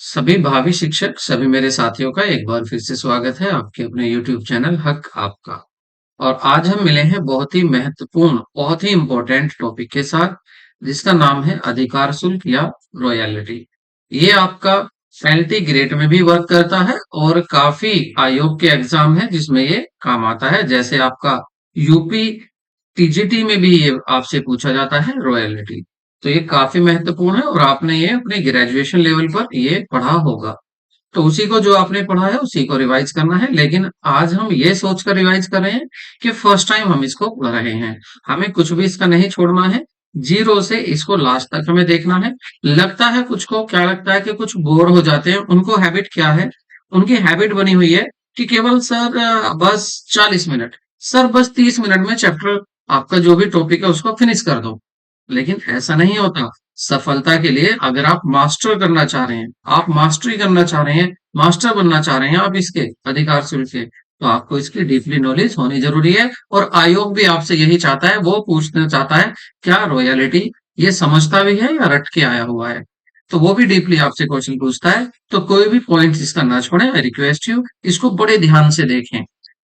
सभी भावी शिक्षक, सभी मेरे साथियों का एक बार फिर से स्वागत है आपके अपने YouTube चैनल हक आपका। और आज हम मिले हैं बहुत ही महत्वपूर्ण, बहुत ही इम्पोर्टेंट टॉपिक के साथ, जिसका नाम है अधिकार शुल्क या रॉयल्टी। ये आपका एलटी ग्रेड में भी वर्क करता है और काफी आयोग के एग्जाम है जिसमें ये काम आता है, जैसे आपका यूपी टीजीटी में भी ये आपसे पूछा जाता है रॉयल्टी। तो ये काफी महत्वपूर्ण है और आपने ये अपने ग्रेजुएशन लेवल पर ये पढ़ा होगा। तो उसी को जो आपने पढ़ा है उसी को रिवाइज करना है, लेकिन आज हम ये सोचकर रिवाइज कर रहे हैं कि फर्स्ट टाइम हम इसको पढ़ रहे हैं। हमें कुछ भी इसका नहीं छोड़ना है, जीरो से इसको लास्ट तक हमें देखना है। लगता है कुछ को क्या लगता है कि कुछ बोर हो जाते हैं, उनको हैबिट क्या है, उनकी हैबिट बनी हुई है कि केवल सर बस 40 मिनट, सर बस 30 मिनट में चैप्टर आपका जो भी टॉपिक है उसको फिनिश कर दो। लेकिन ऐसा नहीं होता। सफलता के लिए अगर आप मास्टर करना चाह रहे हैं, आप मास्टरी करना चाह रहे हैं, मास्टर बनना चाह रहे हैं आप इसके अधिकार शुल्क के, तो आपको इसकी डीपली नॉलेज होनी जरूरी है। और आयोग भी आपसे यही चाहता है, वो पूछना चाहता है क्या रॉयल्टी ये समझता भी है या रट के आया हुआ है। तो वो भी डीपली आपसे क्वेश्चन पूछता है। तो कोई भी पॉइंट इसका ना छोड़े, आई रिक्वेस्ट यू इसको बड़े ध्यान से देखें,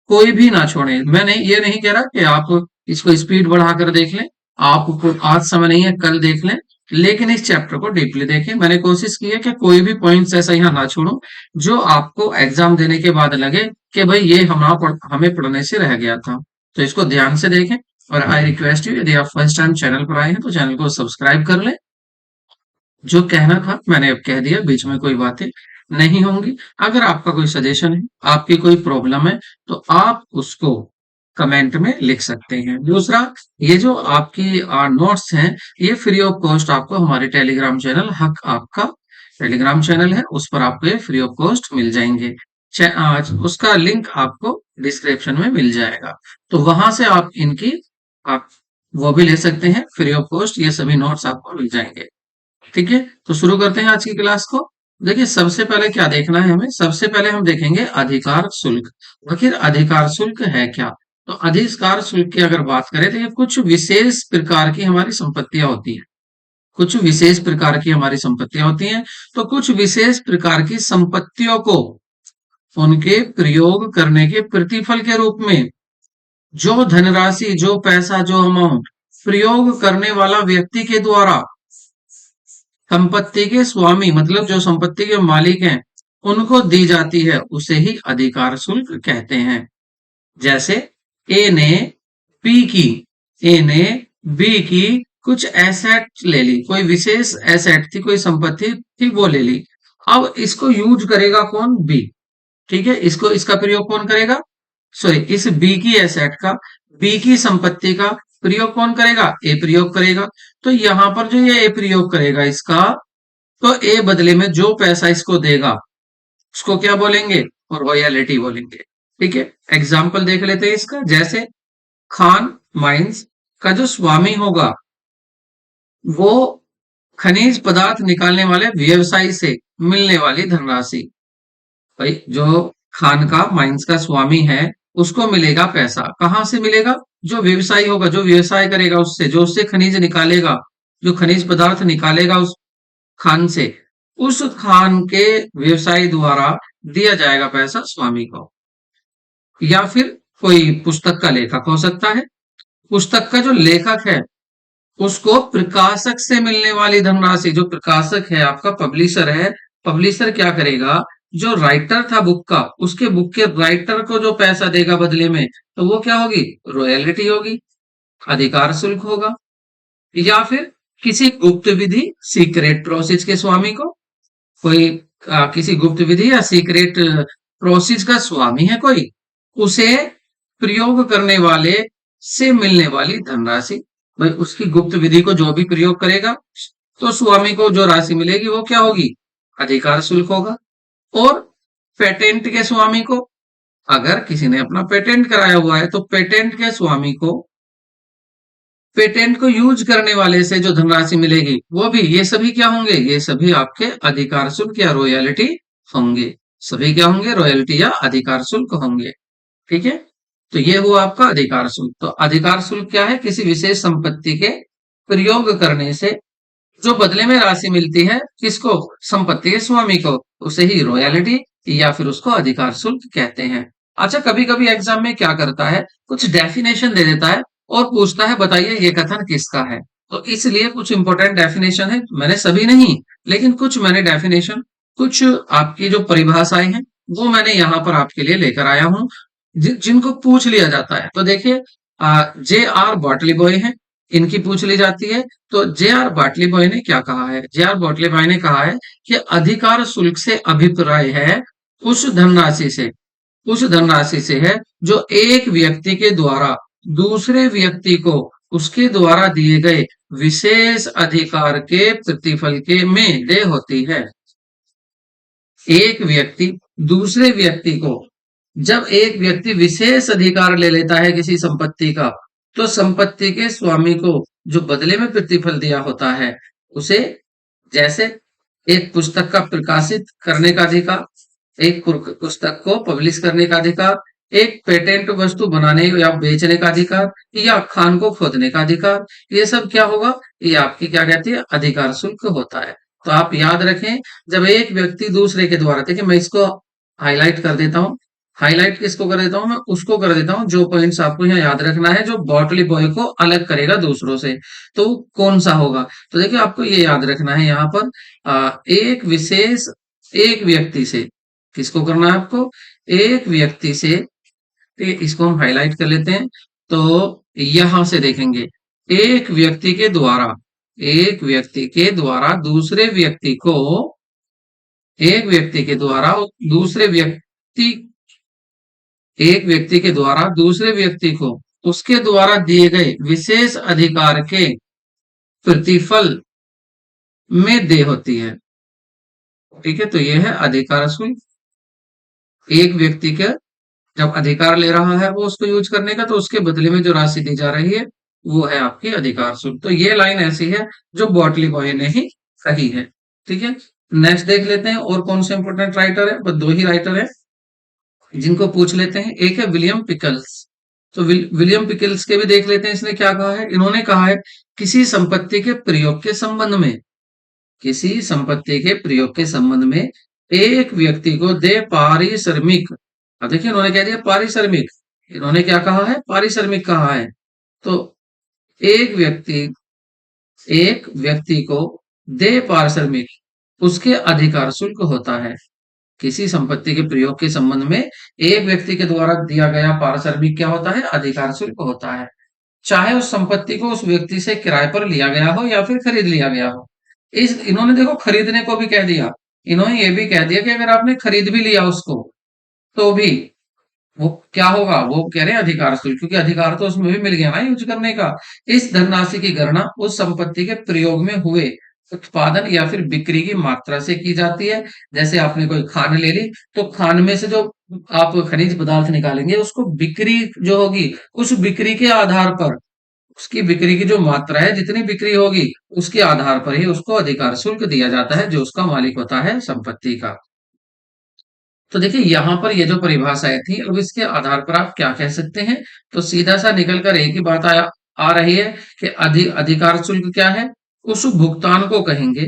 कोई भी ना छोड़े। मैंने ये नहीं कह रहा कि आप इसको स्पीड बढ़ाकर देख लें, आपको आज समय नहीं है कल देख लें, लेकिन इस चैप्टर को डीपली देखें। मैंने कोशिश की है कि कोई भी पॉइंट्स ऐसा यहाँ ना छोड़ूं जो आपको एग्जाम देने के बाद लगे कि भाई ये हमें पढ़ने से रह गया था। तो इसको ध्यान से देखें। और आई रिक्वेस्ट यू, यदि आप फर्स्ट टाइम चैनल पर आए हैं तो चैनल को सब्सक्राइब कर लें। जो कहना था मैंने अब कह दिया, बीच में कोई बातें नहीं होंगी। अगर आपका कोई सजेशन है, आपकी कोई प्रॉब्लम है, तो आप उसको कमेंट में लिख सकते हैं। दूसरा, ये जो आपकी नोट्स हैं, ये फ्री ऑफ कॉस्ट आपको हमारे टेलीग्राम चैनल हक आपका टेलीग्राम चैनल है, उस पर आपको ये फ्री ऑफ कॉस्ट मिल जाएंगे। उसका लिंक आपको डिस्क्रिप्शन में मिल जाएगा। तो वहां से आप वो भी ले सकते हैं फ्री ऑफ कॉस्ट, ये सभी नोट्स आपको मिल जाएंगे। ठीक है, तो शुरू करते हैं आज की क्लास को। देखिए, सबसे पहले क्या देखना है हमें, सबसे पहले हम देखेंगे अधिकार शुल्क। आखिर अधिकार शुल्क है क्या। तो अधिकार शुल्क की अगर बात करें तो ये कुछ विशेष प्रकार की हमारी संपत्तियां होती हैं, कुछ विशेष प्रकार की हमारी संपत्तियां होती हैं। तो कुछ विशेष प्रकार की संपत्तियों को उनके प्रयोग करने के प्रतिफल के रूप में जो धनराशि, जो पैसा, जो अमाउंट प्रयोग करने वाला व्यक्ति के द्वारा संपत्ति के स्वामी, मतलब जो संपत्ति के मालिक हैं, उनको दी जाती है, उसे ही अधिकार शुल्क कहते हैं। जैसे ए ने बी की ए ने बी की कुछ एसेट ले ली, कोई विशेष एसेट थी, कोई संपत्ति थी, वो ले ली। अब इसको यूज करेगा कौन, बी। ठीक है, इसको इसका प्रयोग कौन करेगा, सॉरी, इस बी की एसेट का, बी की संपत्ति का प्रयोग कौन करेगा, ए प्रयोग करेगा। तो यहां पर जो ये ए प्रयोग करेगा इसका, तो ए बदले में जो पैसा इसको देगा उसको क्या बोलेंगे, रॉयल्टी बोलेंगे। ठीक है, एग्जाम्पल देख लेते हैं इसका। जैसे खान माइंस का जो स्वामी होगा, वो खनिज पदार्थ निकालने वाले व्यवसायी से मिलने वाली धनराशि, भाई जो खान का माइंस का स्वामी है उसको मिलेगा पैसा, कहां से मिलेगा, जो व्यवसायी होगा, जो व्यवसाय करेगा उससे, जो उससे खनिज निकालेगा, जो खनिज पदार्थ निकालेगा उस खान से, उस खान के व्यवसायी द्वारा दिया जाएगा पैसा स्वामी को। या फिर कोई पुस्तक का लेखक हो सकता है, पुस्तक का जो लेखक है उसको प्रकाशक से मिलने वाली धनराशि, जो प्रकाशक है आपका पब्लिशर है, पब्लिशर क्या करेगा, जो राइटर था बुक का, उसके बुक के राइटर को जो पैसा देगा बदले में, तो वो क्या होगी, रॉयल्टी होगी, अधिकार शुल्क होगा। या फिर किसी गुप्त विधि, सीक्रेट प्रोसेस के स्वामी को, कोई किसी गुप्त विधि या सीक्रेट प्रोसेस का स्वामी है कोई, उसे प्रयोग करने वाले से मिलने वाली धनराशि, भाई उसकी गुप्त विधि को जो भी प्रयोग करेगा तो स्वामी को जो राशि मिलेगी वो क्या होगी, अधिकार शुल्क होगा। और पेटेंट के स्वामी को, अगर किसी ने अपना पेटेंट कराया हुआ है तो पेटेंट के स्वामी को, पेटेंट को यूज करने वाले से जो धनराशि मिलेगी वो भी, ये सभी क्या होंगे, ये सभी आपके अधिकार शुल्क या रॉयल्टी होंगे। सभी क्या होंगे, रॉयल्टी या अधिकार शुल्क होंगे। ठीक है, तो ये हुआ आपका अधिकार शुल्क। तो अधिकार शुल्क क्या है, किसी विशेष संपत्ति के प्रयोग करने से जो बदले में राशि मिलती है किसको? संपत्ति के स्वामी को, उसे ही रॉयल्टी या फिर उसको अधिकार शुल्क कहते हैं। अच्छा, कभी कभी एग्जाम में क्या करता है, कुछ डेफिनेशन दे देता है और पूछता है बताइए ये कथन किसका है। तो इसलिए कुछ इंपॉर्टेंट डेफिनेशन है, मैंने सभी नहीं, लेकिन कुछ मैंने डेफिनेशन, कुछ आपकी जो परिभाषाएं हैं वो मैंने यहाँ पर आपके लिए लेकर आया हूँ, जिनको पूछ लिया जाता है। तो देखिए, जे आर बॉटली बॉय है, इनकी पूछ ली जाती है। तो जे आर बाटली बॉय ने क्या कहा है? जे आर बाटली बॉय ने कहा है कि अधिकार शुल्क से अभिप्राय है उस धनराशि से, उस धनराशि से है जो एक व्यक्ति के द्वारा दूसरे व्यक्ति को उसके द्वारा दिए गए विशेष अधिकार के प्रतिफल के में देय होती है। एक व्यक्ति दूसरे व्यक्ति को, जब एक व्यक्ति विशेष अधिकार ले लेता है किसी संपत्ति का, तो संपत्ति के स्वामी को जो बदले में प्रतिफल दिया होता है उसे, जैसे एक पुस्तक का प्रकाशित करने का अधिकार, एक पुस्तक को पब्लिश करने का अधिकार, एक पेटेंट वस्तु बनाने या बेचने का अधिकार, या खान को खोदने का अधिकार, ये सब क्या होगा? ये आपकी क्या कहती है? अधिकार शुल्क होता है। तो आप याद रखें, जब एक व्यक्ति दूसरे के द्वारा, देखिए मैं इसको हाईलाइट कर देता हूं, हाईलाइट किसको कर देता हूं? मैं उसको कर देता हूं जो पॉइंट्स आपको यहाँ याद रखना है, जो बॉटली बॉय को अलग करेगा दूसरों से। तो कौन सा होगा? तो देखिए आपको ये याद रखना है यहाँ पर, एक विशेष, एक व्यक्ति से, किसको करना है आपको? एक व्यक्ति से, इसको हम हाईलाइट कर लेते हैं। तो यहां से देखेंगे, एक व्यक्ति के द्वारा, एक व्यक्ति के द्वारा दूसरे व्यक्ति को, एक व्यक्ति के द्वारा दूसरे व्यक्ति, एक व्यक्ति के द्वारा दूसरे व्यक्ति को उसके द्वारा दिए गए विशेष अधिकार के प्रतिफल में देय होती है। ठीक है, तो यह है अधिकार शुल्क। एक व्यक्ति के जब अधिकार ले रहा है वो उसको यूज करने का, तो उसके बदले में जो राशि दी जा रही है वो है आपकी अधिकार शुल्क। तो ये लाइन ऐसी है जो बॉटली बॉय ने ही कही है। ठीक है, नेक्स्ट देख लेते हैं और कौन से इंपोर्टेंट राइटर है। बस दो ही राइटर है जिनको पूछ लेते हैं। एक है विलियम पिकल्स। तो विलियम पिकल्स के भी देख लेते हैं, इसने क्या कहा है। इन्होंने कहा है किसी संपत्ति के प्रयोग के संबंध में, किसी संपत्ति के प्रयोग के संबंध में एक व्यक्ति को दे पारिश्रमिक। अब देखिए उन्होंने कह दिया पारिश्रमिक, इन्होंने क्या कहा है? पारिश्रमिक कहा है। तो एक व्यक्ति, एक व्यक्ति को दे पारिश्रमिक, उसके अधिकार शुल्क होता है। किसी संपत्ति के प्रयोग के संबंध में एक व्यक्ति के द्वारा दिया गया पारिश्रमिक क्या होता है? अधिकार शुल्क होता है। चाहे उस संपत्ति को उस व्यक्ति से किराए पर लिया गया हो या फिर खरीद लिया गया हो। इस इन्होंने देखो खरीदने को भी कह दिया, इन्होंने ये भी कह दिया कि अगर आपने खरीद भी लिया उसको तो भी वो क्या होगा? वो कह रहे हैं अधिकार शुल्क, क्योंकि अधिकार तो उसमें भी मिल गया ना यूज करने का। इस धनराशि की गणना उस संपत्ति के प्रयोग में हुए उत्पादन या फिर बिक्री की मात्रा से की जाती है। जैसे आपने कोई खान ले ली, तो खान में से जो आप खनिज पदार्थ निकालेंगे उसको बिक्री जो होगी, उस बिक्री के आधार पर, उसकी बिक्री की जो मात्रा है, जितनी बिक्री होगी उसके आधार पर ही उसको अधिकार शुल्क दिया जाता है, जो उसका मालिक होता है संपत्ति का। तो देखिए यहाँ पर ये जो परिभाषाएं थी, अब इसके आधार पर आप क्या कह सकते हैं? तो सीधा सा निकल कर एक ही बात आ रही है कि अधिकार शुल्क क्या है? उस भुगतान को कहेंगे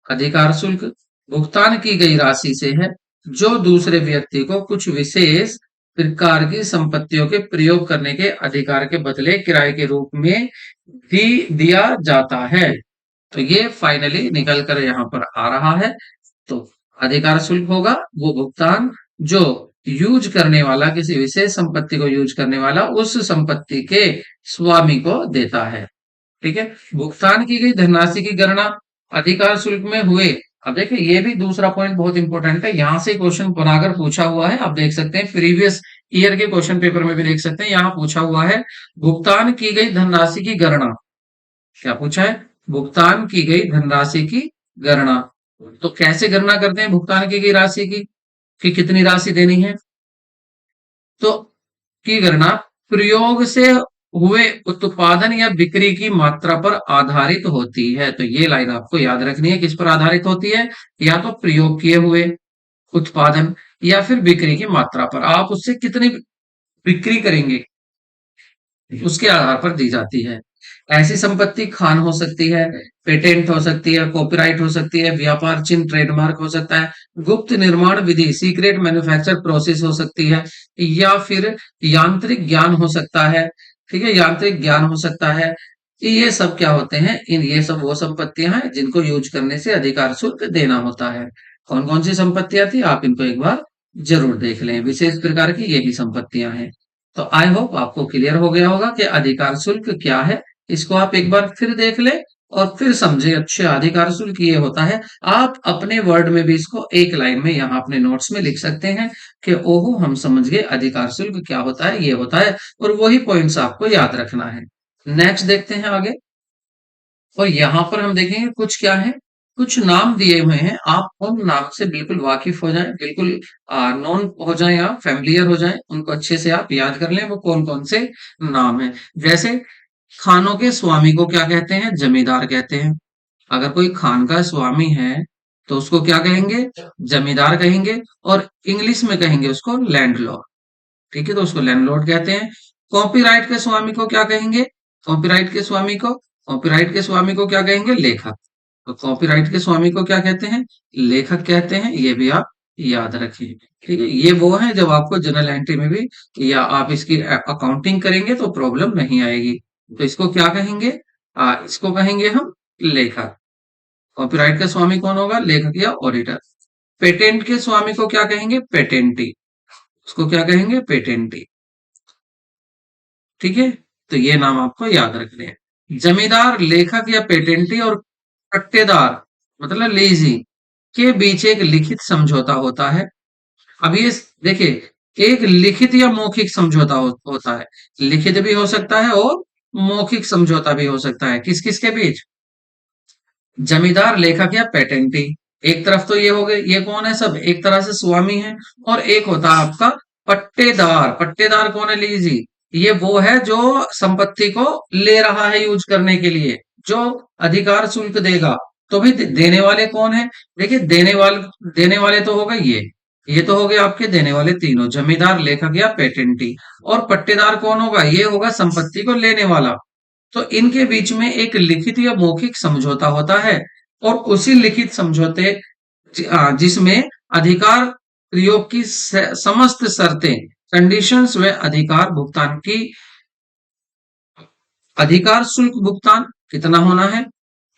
अधिकार शुल्क, भुगतान की गई राशि से है जो दूसरे व्यक्ति को कुछ विशेष प्रकार की संपत्तियों के प्रयोग करने के अधिकार के बदले किराए के रूप में दिया जाता है। तो ये फाइनली निकल कर यहाँ पर आ रहा है। तो अधिकार शुल्क होगा वो भुगतान जो यूज करने वाला, किसी विशेष संपत्ति को यूज करने वाला उस संपत्ति के स्वामी को देता है। ठीक है, भुगतान की गई धनराशि की गणना अधिकार शुल्क में हुए। अब देखिए ये भी दूसरा पॉइंट बहुत इंपॉर्टेंट है, यहां से क्वेश्चन बनाकर पूछा हुआ है। आप देख सकते हैं प्रीवियस ईयर के क्वेश्चन पेपर में भी देख सकते हैं, यहाँ पूछा हुआ है भुगतान की गई धनराशि की गणना। क्या पूछा है? भुगतान की गई धनराशि की गणना। तो कैसे गणना करते हैं भुगतान की गई राशि की, कि कितनी राशि देनी है? तो की गणना प्रयोग से हुए उत्पादन या बिक्री की मात्रा पर आधारित होती है। तो ये लाइन आपको याद रखनी है, किस पर आधारित होती है? या तो प्रयोग किए हुए उत्पादन या फिर बिक्री की मात्रा पर, आप उससे कितनी बिक्री करेंगे उसके आधार पर दी जाती है। ऐसी संपत्ति खान हो सकती है, पेटेंट हो सकती है, कॉपीराइट हो सकती है, व्यापार चिन्ह ट्रेडमार्क हो सकता है, गुप्त निर्माण विधि सीक्रेट मैन्युफैक्चर प्रोसेस हो सकती है, या फिर यांत्रिक ज्ञान हो सकता है। ठीक है, यांत्रिक ज्ञान हो सकता है। ये सब क्या होते हैं, इन ये सब वो संपत्तियां हैं जिनको यूज करने से अधिकार शुल्क देना होता है। कौन कौन सी संपत्तियां थी, आप इनको एक बार जरूर देख लें। विशेष प्रकार की यही संपत्तियां हैं। तो आई होप आपको क्लियर हो गया होगा कि अधिकार शुल्क क्या है। इसको आप एक बार फिर देख ले और फिर समझे अच्छे। अधिकार शुल्क ये होता है, आप अपने वर्ड में भी इसको एक लाइन में यहाँ अपने नोट्स में लिख सकते हैं कि ओहो हम समझ गए अधिकार शुल्क क्या होता है, ये होता है। और वही पॉइंट्स आपको याद रखना है। नेक्स्ट देखते हैं आगे। और यहाँ पर हम देखेंगे कुछ क्या है, कुछ नाम दिए हुए हैं। आप उन नाम से बिल्कुल वाकिफ हो जाएं, बिल्कुल नॉन हो जाएं, आप फैमिलियर हो जाएं, उनको अच्छे से आप याद कर लें वो कौन कौन से नाम है। जैसे खानों के स्वामी को क्या कहते हैं, जमींदार कहते हैं। अगर कोई खान का स्वामी है तो उसको क्या कहेंगे, जमींदार कहेंगे। और इंग्लिश में कहेंगे उसको लैंडलॉर्ड। ठीक है, तो उसको लैंडलॉर्ड कहते हैं। कॉपीराइट के स्वामी को क्या कहेंगे, कॉपीराइट के स्वामी को क्या कहेंगे, लेखक। तो कॉपीराइट के स्वामी को क्या कहते हैं, लेखक कहते हैं। ये भी आप याद रखिए। ठीक है, ये वो है जब आपको जनरल एंट्री में भी या आप इसकी अकाउंटिंग करेंगे तो प्रॉब्लम नहीं आएगी। तो इसको क्या कहेंगे, इसको कहेंगे हम लेखक। कॉपीराइट का स्वामी कौन होगा, लेखक या ऑडिटर। पेटेंट के स्वामी को क्या कहेंगे, पेटेंटी। उसको क्या कहेंगे, पेटेंटी। ठीक है, तो ये नाम आपको याद रखने हैं। जमींदार, लेखक या पेटेंटी और पट्टेदार मतलब लीजी के बीच एक लिखित समझौता होता है। अब ये देखिए, एक लिखित या मौखिक समझौता होता है। लिखित भी हो सकता है और मौखिक समझौता भी हो सकता है। किस किस के बीच, जमींदार, लेखक या पेटेंटी। एक तरफ तो ये हो गए, ये कौन है, सब एक तरह से स्वामी है। और एक होता है आपका पट्टेदार। पट्टेदार कौन है, लीजी। ये वो है जो संपत्ति को ले रहा है यूज करने के लिए, जो अधिकार शुल्क देगा। तो भी देने वाले कौन है, देखिए देने वाले तो हो गए ये तो हो गए आपके देने वाले तीनों, जमींदार, लेखक या पेटेंटी। और पट्टेदार कौन होगा, ये होगा संपत्ति को लेने वाला। तो इनके बीच में एक लिखित या मौखिक समझौता होता है। और उसी लिखित समझौते जिसमें अधिकार प्रयोग की समस्त शर्तें, कंडीशंस व अधिकार भुगतान की, अधिकार शुल्क भुगतान कितना होना है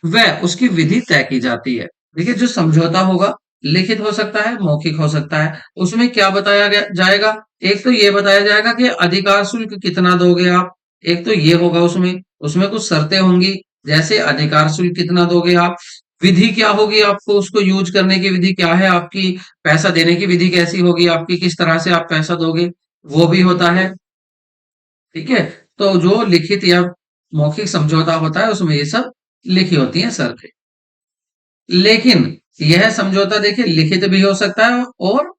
वह उसकी विधि तय की जाती है। देखिए, जो समझौता होगा लिखित हो सकता है, मौखिक हो सकता है। उसमें क्या बताया जाएगा, एक तो ये बताया जाएगा कि अधिकार शुल्क कितना दोगे आप। एक तो ये होगा, उसमें उसमें कुछ शर्तें होंगी, जैसे अधिकार शुल्क कितना दोगे आप, विधि क्या होगी, आपको उसको यूज करने की विधि क्या है आपकी, पैसा देने की विधि कैसी होगी आपकी, किस तरह से आप पैसा दोगे, वो भी होता है। ठीक है, तो जो लिखित या मौखिक समझौता होता है उसमें ये सब लिखी होती है शर्तें। लेकिन यह समझौता देखिए लिखित भी हो सकता है और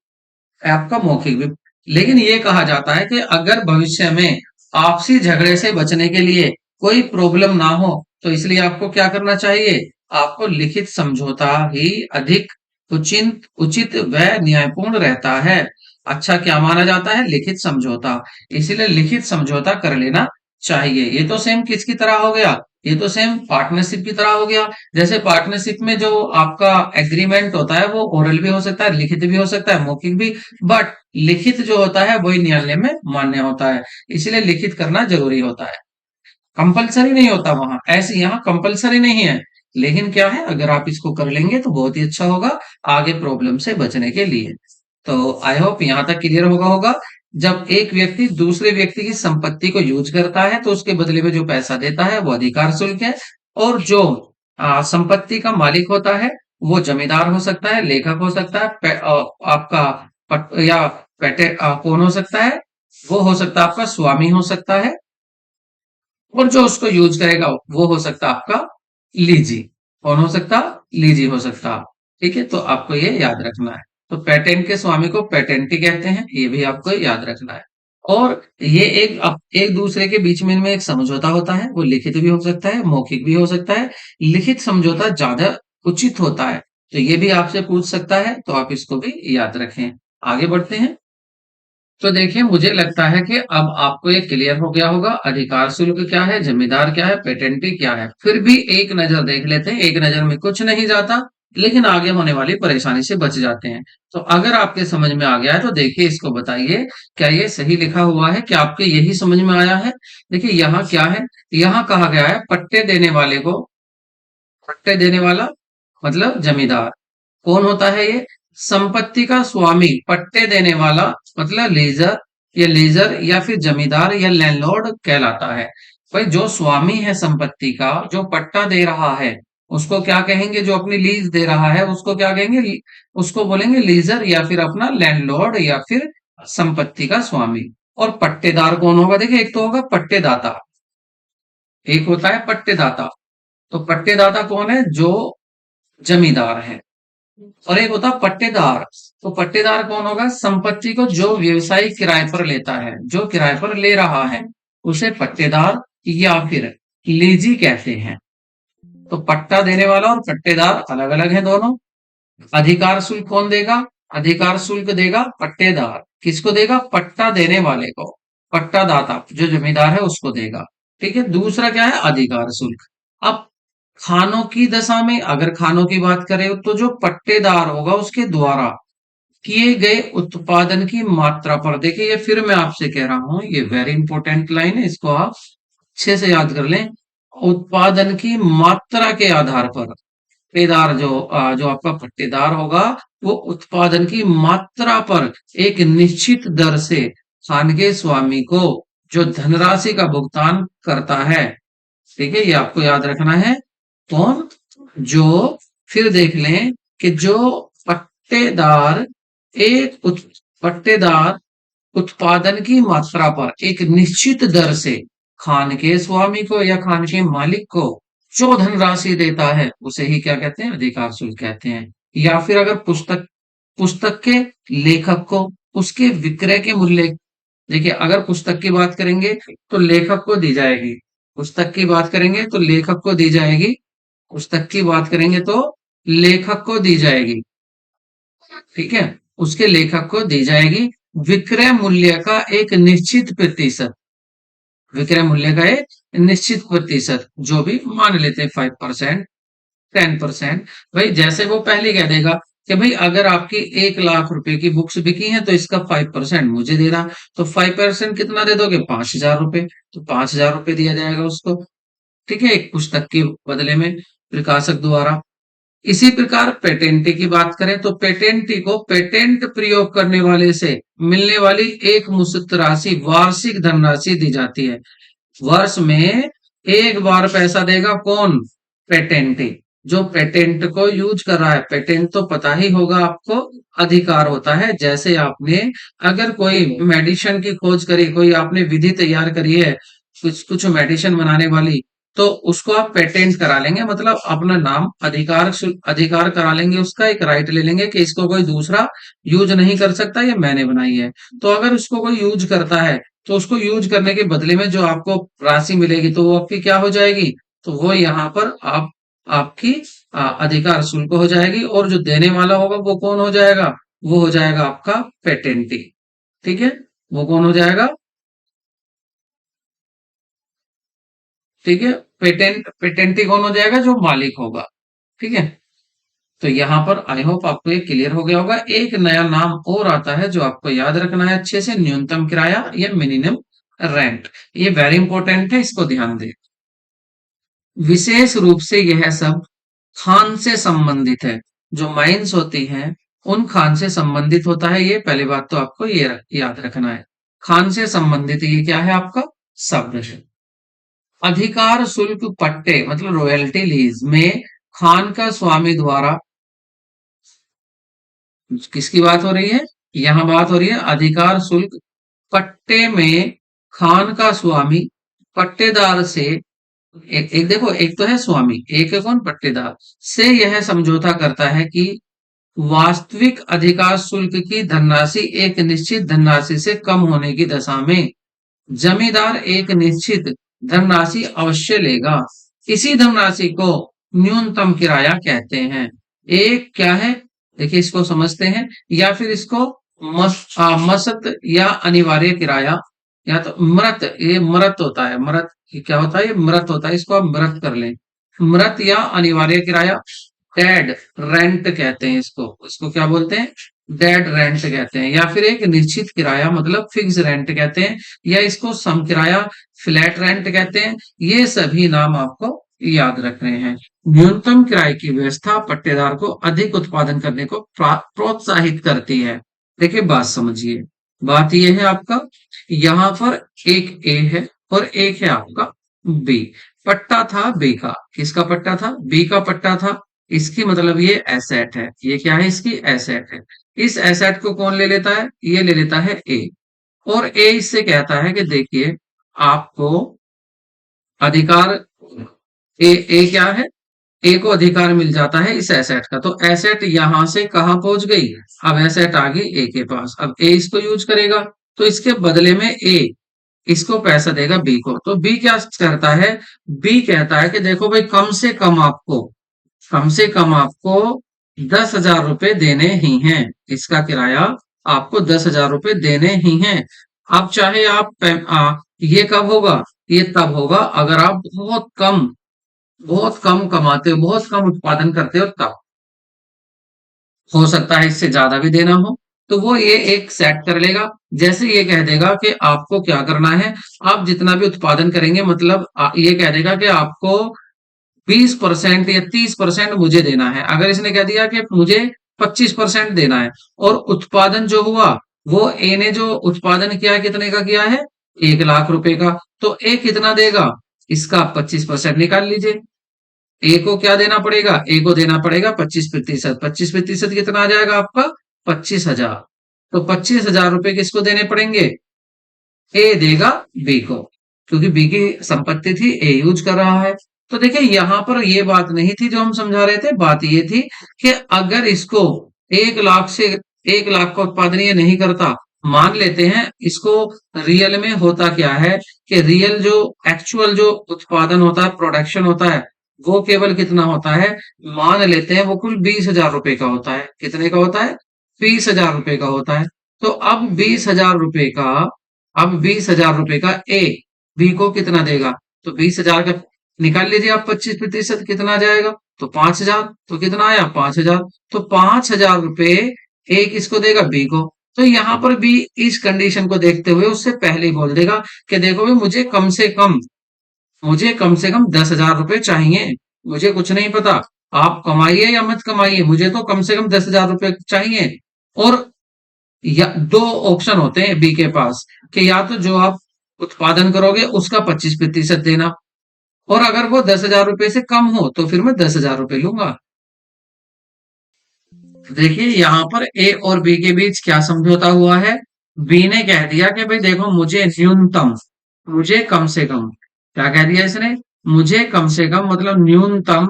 आपका मौखिक भी। लेकिन ये कहा जाता है कि अगर भविष्य में आपसी झगड़े से बचने के लिए कोई प्रॉब्लम ना हो तो इसलिए आपको क्या करना चाहिए, आपको लिखित समझौता ही अधिक उचित उचित व न्यायपूर्ण रहता है। अच्छा क्या माना जाता है, लिखित समझौता। इसीलिए लिखित समझौता कर लेना चाहिए। ये तो सेम किसकी तरह हो गया, ये तो सेम पार्टनरशिप की तरह हो गया। जैसे पार्टनरशिप में जो आपका एग्रीमेंट होता है वो ओरल भी हो सकता है, लिखित भी हो सकता है, मौखिक भी। बट लिखित जो होता है वही न्यायालय में मान्य होता है, इसलिए लिखित करना जरूरी होता है। कंपलसरी नहीं होता वहां, ऐसे यहाँ कंपलसरी नहीं है। लेकिन क्या है, अगर आप इसको कर लेंगे तो बहुत ही अच्छा होगा आगे प्रॉब्लम से बचने के लिए। तो आई होप यहाँ तक क्लियर होगा। जब एक व्यक्ति दूसरे व्यक्ति की संपत्ति को यूज करता है तो उसके बदले में जो पैसा देता है वो अधिकार शुल्क है। और जो संपत्ति का मालिक होता है वो जमींदार हो सकता है, लेखक हो सकता है, आपका या कौन हो सकता है, वो हो सकता है आपका स्वामी हो सकता है। और जो उसको यूज करेगा वो हो सकता है आपका लीजी। कौन हो सकता, लीजी हो सकता। ठीक है, तो आपको ये याद रखना है। तो पेटेंट के स्वामी को पेटेंटी कहते हैं, ये भी आपको याद रखना है। और ये एक दूसरे के बीच में इनमें एक समझौता होता है, वो लिखित भी हो सकता है, मौखिक भी हो सकता है। लिखित समझौता ज्यादा उचित होता है, तो ये भी आपसे पूछ सकता है, तो आप इसको भी याद रखें। आगे बढ़ते हैं। तो देखिए मुझे लगता है कि अब आपको ये क्लियर हो गया होगा, अधिकार शुल्क क्या है, जमींदार क्या है, पेटेंटी क्या है। फिर भी एक नजर देख लेते हैं, एक नजर में कुछ नहीं जाता, लेकिन आगे होने वाली परेशानी से बच जाते हैं। तो अगर आपके समझ में आ गया है तो देखिए इसको बताइए, क्या ये सही लिखा हुआ है, क्या आपके यही समझ में आया है? देखिए यहाँ क्या है, यहाँ कहा गया है पट्टे देने वाले को, पट्टे देने वाला मतलब जमींदार। कौन होता है ये? संपत्ति का स्वामी। पट्टे देने वाला मतलब लीजर या फिर जमींदार या लैंडलॉर्ड कहलाता है। भाई जो स्वामी है संपत्ति का, जो पट्टा दे रहा है, उसको क्या कहेंगे? जो अपनी लीज दे रहा है उसको क्या कहेंगे? उसको बोलेंगे लीजर या फिर अपना लैंडलॉर्ड या फिर संपत्ति का स्वामी। और पट्टेदार कौन होगा? देखिए एक तो होगा पट्टेदाता, एक होता है पट्टेदाता। तो पट्टेदाता कौन है? जो जमींदार है। और एक होता पट्टेदार। तो पट्टेदार कौन होगा? संपत्ति को जो व्यवसायी किराए पर लेता है, जो किराए पर ले रहा है, उसे पट्टेदार या फिर लीजी कहते हैं। तो पट्टा देने वाला और पट्टेदार अलग अलग है दोनों। अधिकार शुल्क कौन देगा? अधिकार शुल्क देगा पट्टेदार। किसको देगा? पट्टा देने वाले को, पट्टा दाता जो जमींदार है उसको देगा। ठीक है। दूसरा क्या है? अधिकार शुल्क। अब खानों की दशा में अगर खानों की बात करें तो जो पट्टेदार होगा उसके द्वारा किए गए उत्पादन की मात्रा पर, देखिए ये फिर मैं आपसे कह रहा हूं, ये वेरी इंपॉर्टेंट लाइन है, इसको आप अच्छे से याद कर लें। उत्पादन की मात्रा के आधार पर पट्टेदार जो आपका पट्टेदार होगा, वो उत्पादन की मात्रा पर एक निश्चित दर से खानगे स्वामी को जो धनराशि का भुगतान करता है। ठीक है, ये आपको याद रखना है। कौन? जो, फिर देख लें कि जो पट्टेदार पट्टेदार उत्पादन की मात्रा पर एक निश्चित दर से खान के स्वामी को या खान के मालिक को जो धनराशि देता है उसे ही क्या कहते हैं? अधिकार शुल्क कहते हैं। या फिर अगर पुस्तक पुस्तक के लेखक को उसके विक्रय के मूल्य, देखिए अगर पुस्तक की बात करेंगे तो लेखक को दी जाएगी, पुस्तक की बात करेंगे तो लेखक को दी जाएगी, पुस्तक की बात करेंगे तो लेखक को दी जाएगी। ठीक है, उसके लेखक को दी जाएगी विक्रय मूल्य का एक निश्चित प्रतिशत, विक्रय मूल्य का एक निश्चित प्रतिशत, जो भी मान लेते हैं 5%, 10%। भाई जैसे वो पहले कह देगा कि भाई अगर आपकी 1 लाख रुपए की बुक्स बिकी हैं तो इसका 5% मुझे दे रहा, तो 5% कितना दे दोगे? 5,000 रुपए। तो 5,000 रुपए दिया जाएगा उसको। ठीक है, एक पुस्तक के बदले में प्रकाशक द्वारा। इसी प्रकार पेटेंटी की बात करें तो पेटेंटी को पेटेंट प्रयोग करने वाले से मिलने वाली एक मुश्त राशि, वार्षिक धनराशि दी जाती है। वर्ष में एक बार पैसा देगा कौन? पेटेंटी। जो पेटेंट को यूज कर रहा है, पेटेंट तो पता ही होगा आपको, अधिकार होता है। जैसे आपने अगर कोई मेडिसिन की खोज करी, कोई आपने विधि तैयार करी है कुछ कुछ मेडिसिन बनाने वाली, तो उसको आप पेटेंट करा लेंगे, मतलब अपना नाम अधिकार करा लेंगे, उसका एक राइट ले लेंगे कि इसको कोई दूसरा यूज नहीं कर सकता, ये मैंने बनाई है। तो अगर उसको कोई यूज करता है तो उसको यूज करने के बदले में जो आपको राशि मिलेगी तो वो आपकी क्या हो जाएगी? तो वो यहाँ पर आपकी अधिकार शुल्क हो जाएगी। और जो देने वाला होगा वो कौन हो जाएगा? वो हो जाएगा आपका पेटेंटी। ठीक है, वो कौन हो जाएगा? ठीक है, पेटेंटी कौन हो जाएगा? जो मालिक होगा। ठीक है, तो यहाँ पर आई होप आपको ये क्लियर हो गया होगा। एक नया नाम और आता है जो आपको याद रखना है अच्छे से, न्यूनतम किराया या मिनिमम रेंट। ये वेरी इंपॉर्टेंट है, इसको ध्यान दें। विशेष रूप से यह सब खान से संबंधित है, जो माइंस होती हैं उन खान से संबंधित होता है। ये पहली बात तो आपको ये याद रखना है। खान से संबंधित ये क्या है? आपका शब्द है। अधिकार शुल्क पट्टे मतलब रॉयल्टी लीज में खान का स्वामी द्वारा, किसकी बात हो रही है? यहां बात हो रही है अधिकार शुल्क पट्टे में खान का स्वामी पट्टेदार से, एक देखो, एक तो है स्वामी, एक है कौन? पट्टेदार से यह समझौता करता है कि वास्तविक अधिकार शुल्क की धनराशि एक निश्चित धनराशि से कम होने की दशा में जमींदार एक निश्चित धनराशि अवश्य लेगा। इसी धनराशि को न्यूनतम किराया कहते हैं। एक क्या है? देखिए इसको समझते हैं, या फिर इसको मसत या अनिवार्य किराया, या तो मृत, ये मृत होता है, मृत ये क्या होता है, ये मृत होता है, इसको आप मृत कर लें। मृत या अनिवार्य किराया, डेड रेंट कहते हैं इसको, इसको क्या बोलते हैं, डेड रेंट कहते हैं, या फिर एक निश्चित किराया मतलब फिक्स रेंट कहते हैं, या इसको सम किराया, फ्लैट रेंट कहते हैं। ये सभी नाम आपको याद रखने हैं। न्यूनतम किराए की व्यवस्था पट्टेदार को अधिक उत्पादन करने को प्रोत्साहित करती है। देखिए बात समझिए, बात यह है आपका, यहां पर एक ए है और एक है आपका बी। पट्टा था बी का, किसका पट्टा था, बी का पट्टा था। इसकी मतलब ये एसेट है, ये क्या है, इसकी एसेट है। इस एसेट को कौन ले लेता है, ये ले लेता है ए। और ए इससे कहता है कि देखिए आपको अधिकार, ए क्या है, ए को अधिकार मिल जाता है इस एसेट का। तो एसेट यहां से कहां पहुंच गई, अब एसेट आ गई ए के पास, अब ए इसको यूज करेगा, तो इसके बदले में ए इसको पैसा देगा बी को। तो बी क्या करता है, बी कहता है कि देखो भाई कम से कम आपको 10,000 रुपए देने ही हैं, इसका किराया आपको 10,000 रुपए देने ही हैं। अब चाहे आप ये कब होगा, ये तब होगा अगर आप बहुत कम कमाते हो, बहुत कम उत्पादन करते हो, तब हो सकता है इससे ज्यादा भी देना हो। तो वो ये एक सेट कर लेगा, जैसे ये कह देगा कि आपको क्या करना है, आप जितना भी उत्पादन करेंगे, मतलब ये कह देगा कि आपको 20% या 30% मुझे देना है। अगर इसने कह दिया कि मुझे 25% देना है, और उत्पादन जो हुआ वो ए ने जो उत्पादन किया है, कितने का किया है, 1,00,000 रुपए का, तो ए कितना देगा, इसका 25% निकाल लीजिए। ए को क्या देना पड़ेगा, ए को देना पड़ेगा 25%। 25% कितना आ जाएगा आपका, 25,000। तो 25,000 रुपए किसको देने पड़ेंगे, ए देगा बी को, क्योंकि बी की संपत्ति थी, ए यूज कर रहा है। तो देखिए यहां पर ये बात नहीं थी जो हम समझा रहे थे, बात ये थी कि अगर इसको 1,00,000 से 1,00,000 का उत्पादन ये नहीं करता, मान लेते हैं इसको, रियल में होता क्या है कि रियल जो एक्चुअल जो उत्पादन होता है, प्रोडक्शन होता है, वो केवल कितना होता है, मान लेते हैं वो कुल 20,000 रुपए का होता है। कितने का होता है, 20,000 रुपए का होता है। तो अब 20,000 रुपए का ए बी को कितना देगा, तो 20,000 का निकाल लीजिए आप, 25% कितना आ जाएगा, तो 5,000। तो कितना आया, 5,000। तो 5,000 रुपए ए किसको देगा, बी को। तो यहां पर भी इस कंडीशन को देखते हुए उससे पहले ही बोल देगा कि देखो भाई मुझे कम से कम 10,000 रुपए चाहिए, मुझे कुछ नहीं पता आप कमाइए या मत कमाइए, मुझे तो कम से कम 10,000 रुपए चाहिए। और या दो ऑप्शन होते हैं बी के पास, कि या तो जो आप उत्पादन करोगे उसका 25% देना, और अगर वो 10,000 रुपए से कम हो तो फिर मैं 10,000 रुपए लूंगा। देखिए यहाँ पर ए और बी के बीच क्या समझौता हुआ है, बी ने कह दिया कि भाई देखो मुझे कम से कम, क्या कह दिया इसने, मुझे कम से कम मतलब न्यूनतम,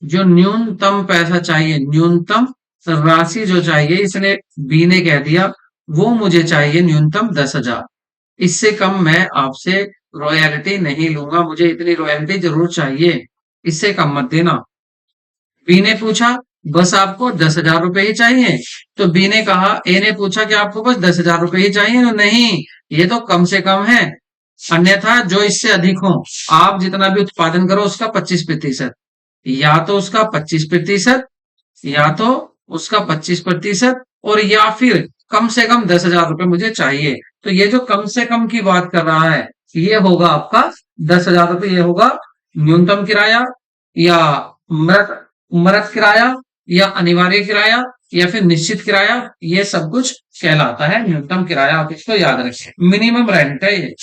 जो न्यूनतम पैसा चाहिए, न्यूनतम राशि जो चाहिए, इसने बी ने कह दिया वो मुझे चाहिए न्यूनतम 10,000। इससे कम मैं आपसे रॉयल्टी नहीं लूंगा, मुझे इतनी रॉयल्टी जरूर चाहिए, इससे कम मत देना। बी ने पूछा बस आपको 10,000 रुपए ही चाहिए, तो बी ने कहा, ए ने पूछा कि आपको बस 10,000 रुपए ही चाहिए, तो नहीं, ये तो कम से कम है, अन्यथा जो इससे अधिक हो, आप जितना भी उत्पादन करो उसका 25%, या तो उसका 25%, या तो उसका 25%, और या फिर कम से कम 10,000 रुपए मुझे चाहिए। तो ये जो कम से कम की बात कर रहा है, ये होगा आपका 10,000 रुपए, ये होगा न्यूनतम किराया, या मृत मृत किराया, या अनिवार्य किराया, या फिर निश्चित किराया, ये सब कुछ कहलाता है न्यूनतम किराया। आप इसको याद रखें, मिनिमम रेंट है ये,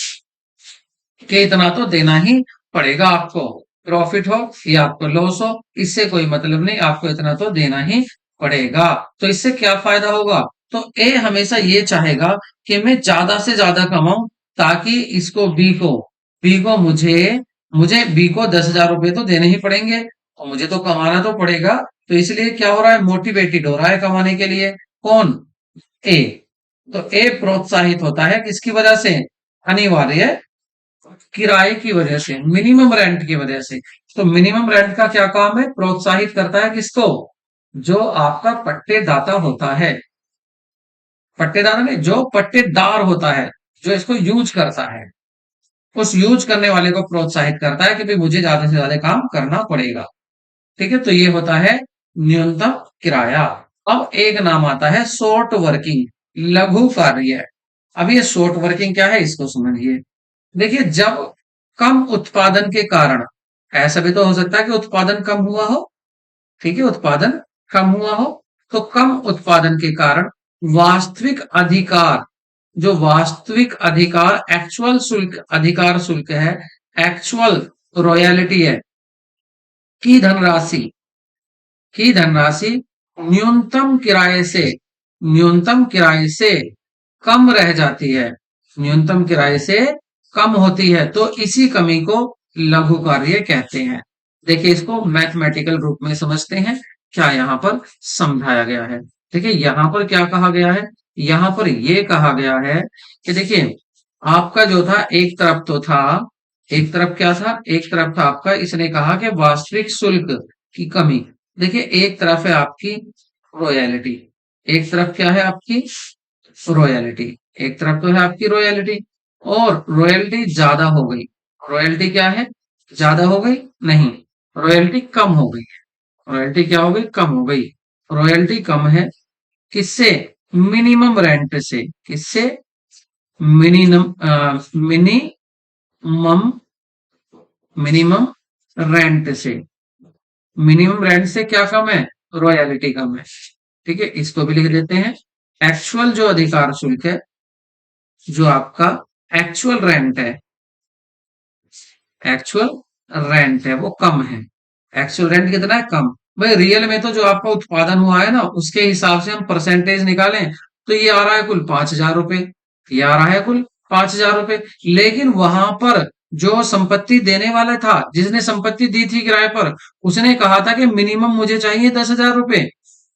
कि इतना तो देना ही पड़ेगा आपको, प्रॉफिट हो या आपको लॉस हो, इससे कोई मतलब नहीं, आपको इतना तो देना ही पड़ेगा। तो इससे क्या फायदा होगा, तो ए हमेशा ये चाहेगा कि मैं ज्यादा से ज्यादा कमाऊं, ताकि इसको बी को मुझे बी को 10,000 रुपए तो देने ही पड़ेंगे, और मुझे तो कमाना तो पड़ेगा। तो इसलिए क्या हो रहा है, मोटिवेटेड हो रहा है कमाने के लिए, कौन, ए। तो ए प्रोत्साहित होता है किसकी वजह से, अनिवार्य किराए की वजह से, मिनिमम रेंट की वजह से। तो मिनिमम रेंट का क्या काम है, प्रोत्साहित करता है किसको, जो आपका पट्टेदाता होता है। पट्टेदार नहीं, जो पट्टेदार होता है, जो इसको यूज करता है, उस यूज करने वाले को प्रोत्साहित करता है कि भाई मुझे ज्यादा से ज्यादा काम करना पड़ेगा। ठीक है, तो ये होता है न्यूनतम किराया। अब एक नाम आता है शॉर्ट वर्किंग, लघु कार्य। अब ये शॉर्ट वर्किंग क्या है, इसको समझिए। देखिए, जब कम उत्पादन के कारण, ऐसा भी तो हो सकता है कि उत्पादन कम हुआ हो, ठीक है, उत्पादन कम हुआ हो, तो कम उत्पादन के कारण वास्तविक अधिकार, जो वास्तविक अधिकार एक्चुअल शुल्क, अधिकार शुल्क है, एक्चुअल रॉयल्टी है, की धनराशि, की धनराशि न्यूनतम किराए से, न्यूनतम किराए से कम रह जाती है, न्यूनतम किराए से कम होती है, तो इसी कमी को लघु कार्य कहते हैं। देखिए, इसको मैथमेटिकल रूप में समझते हैं, क्या यहां पर समझाया गया है। देखिए, यहां पर क्या कहा गया है, यहां पर यह कहा गया है कि देखिए, आपका जो था एक तरफ तो था, एक तरफ क्या था, एक तरफ था आपका, इसने कहा कि वास्तविक शुल्क की कमी। देखिए, एक तरफ है आपकी रॉयल्टी, एक तरफ क्या है आपकी रॉयल्टी, एक तरफ तो है आपकी रॉयल्टी, और रॉयल्टी ज्यादा हो गई, रॉयल्टी क्या है, ज्यादा हो गई नहीं, रॉयल्टी कम हो गई, रॉयल्टी क्या हो गई, कम हो गई, रॉयल्टी कम है, किससे, मिनिमम रेंट से, किससे, मिनिमम मिनिमम, मिनिमम रेंट से, मिनिमम रेंट से क्या कम है, रॉयल्टी कम है। ठीक है, इसको भी लिख देते हैं, एक्चुअल जो अधिकार शुल्क है, जो आपका एक्चुअल रेंट है, एक्चुअल रेंट है वो कम है, एक्चुअल रेंट कितना है, कम। भाई रियल में तो जो आपका उत्पादन हुआ है ना, उसके हिसाब से हम परसेंटेज निकालें तो ये आ रहा है कुल 5,000 रुपए, ये आ रहा है कुल 5,000 रुपए, लेकिन वहां पर जो संपत्ति देने वाला था, जिसने संपत्ति दी थी किराए पर, उसने कहा था कि मिनिमम मुझे चाहिए 10,000 रुपए,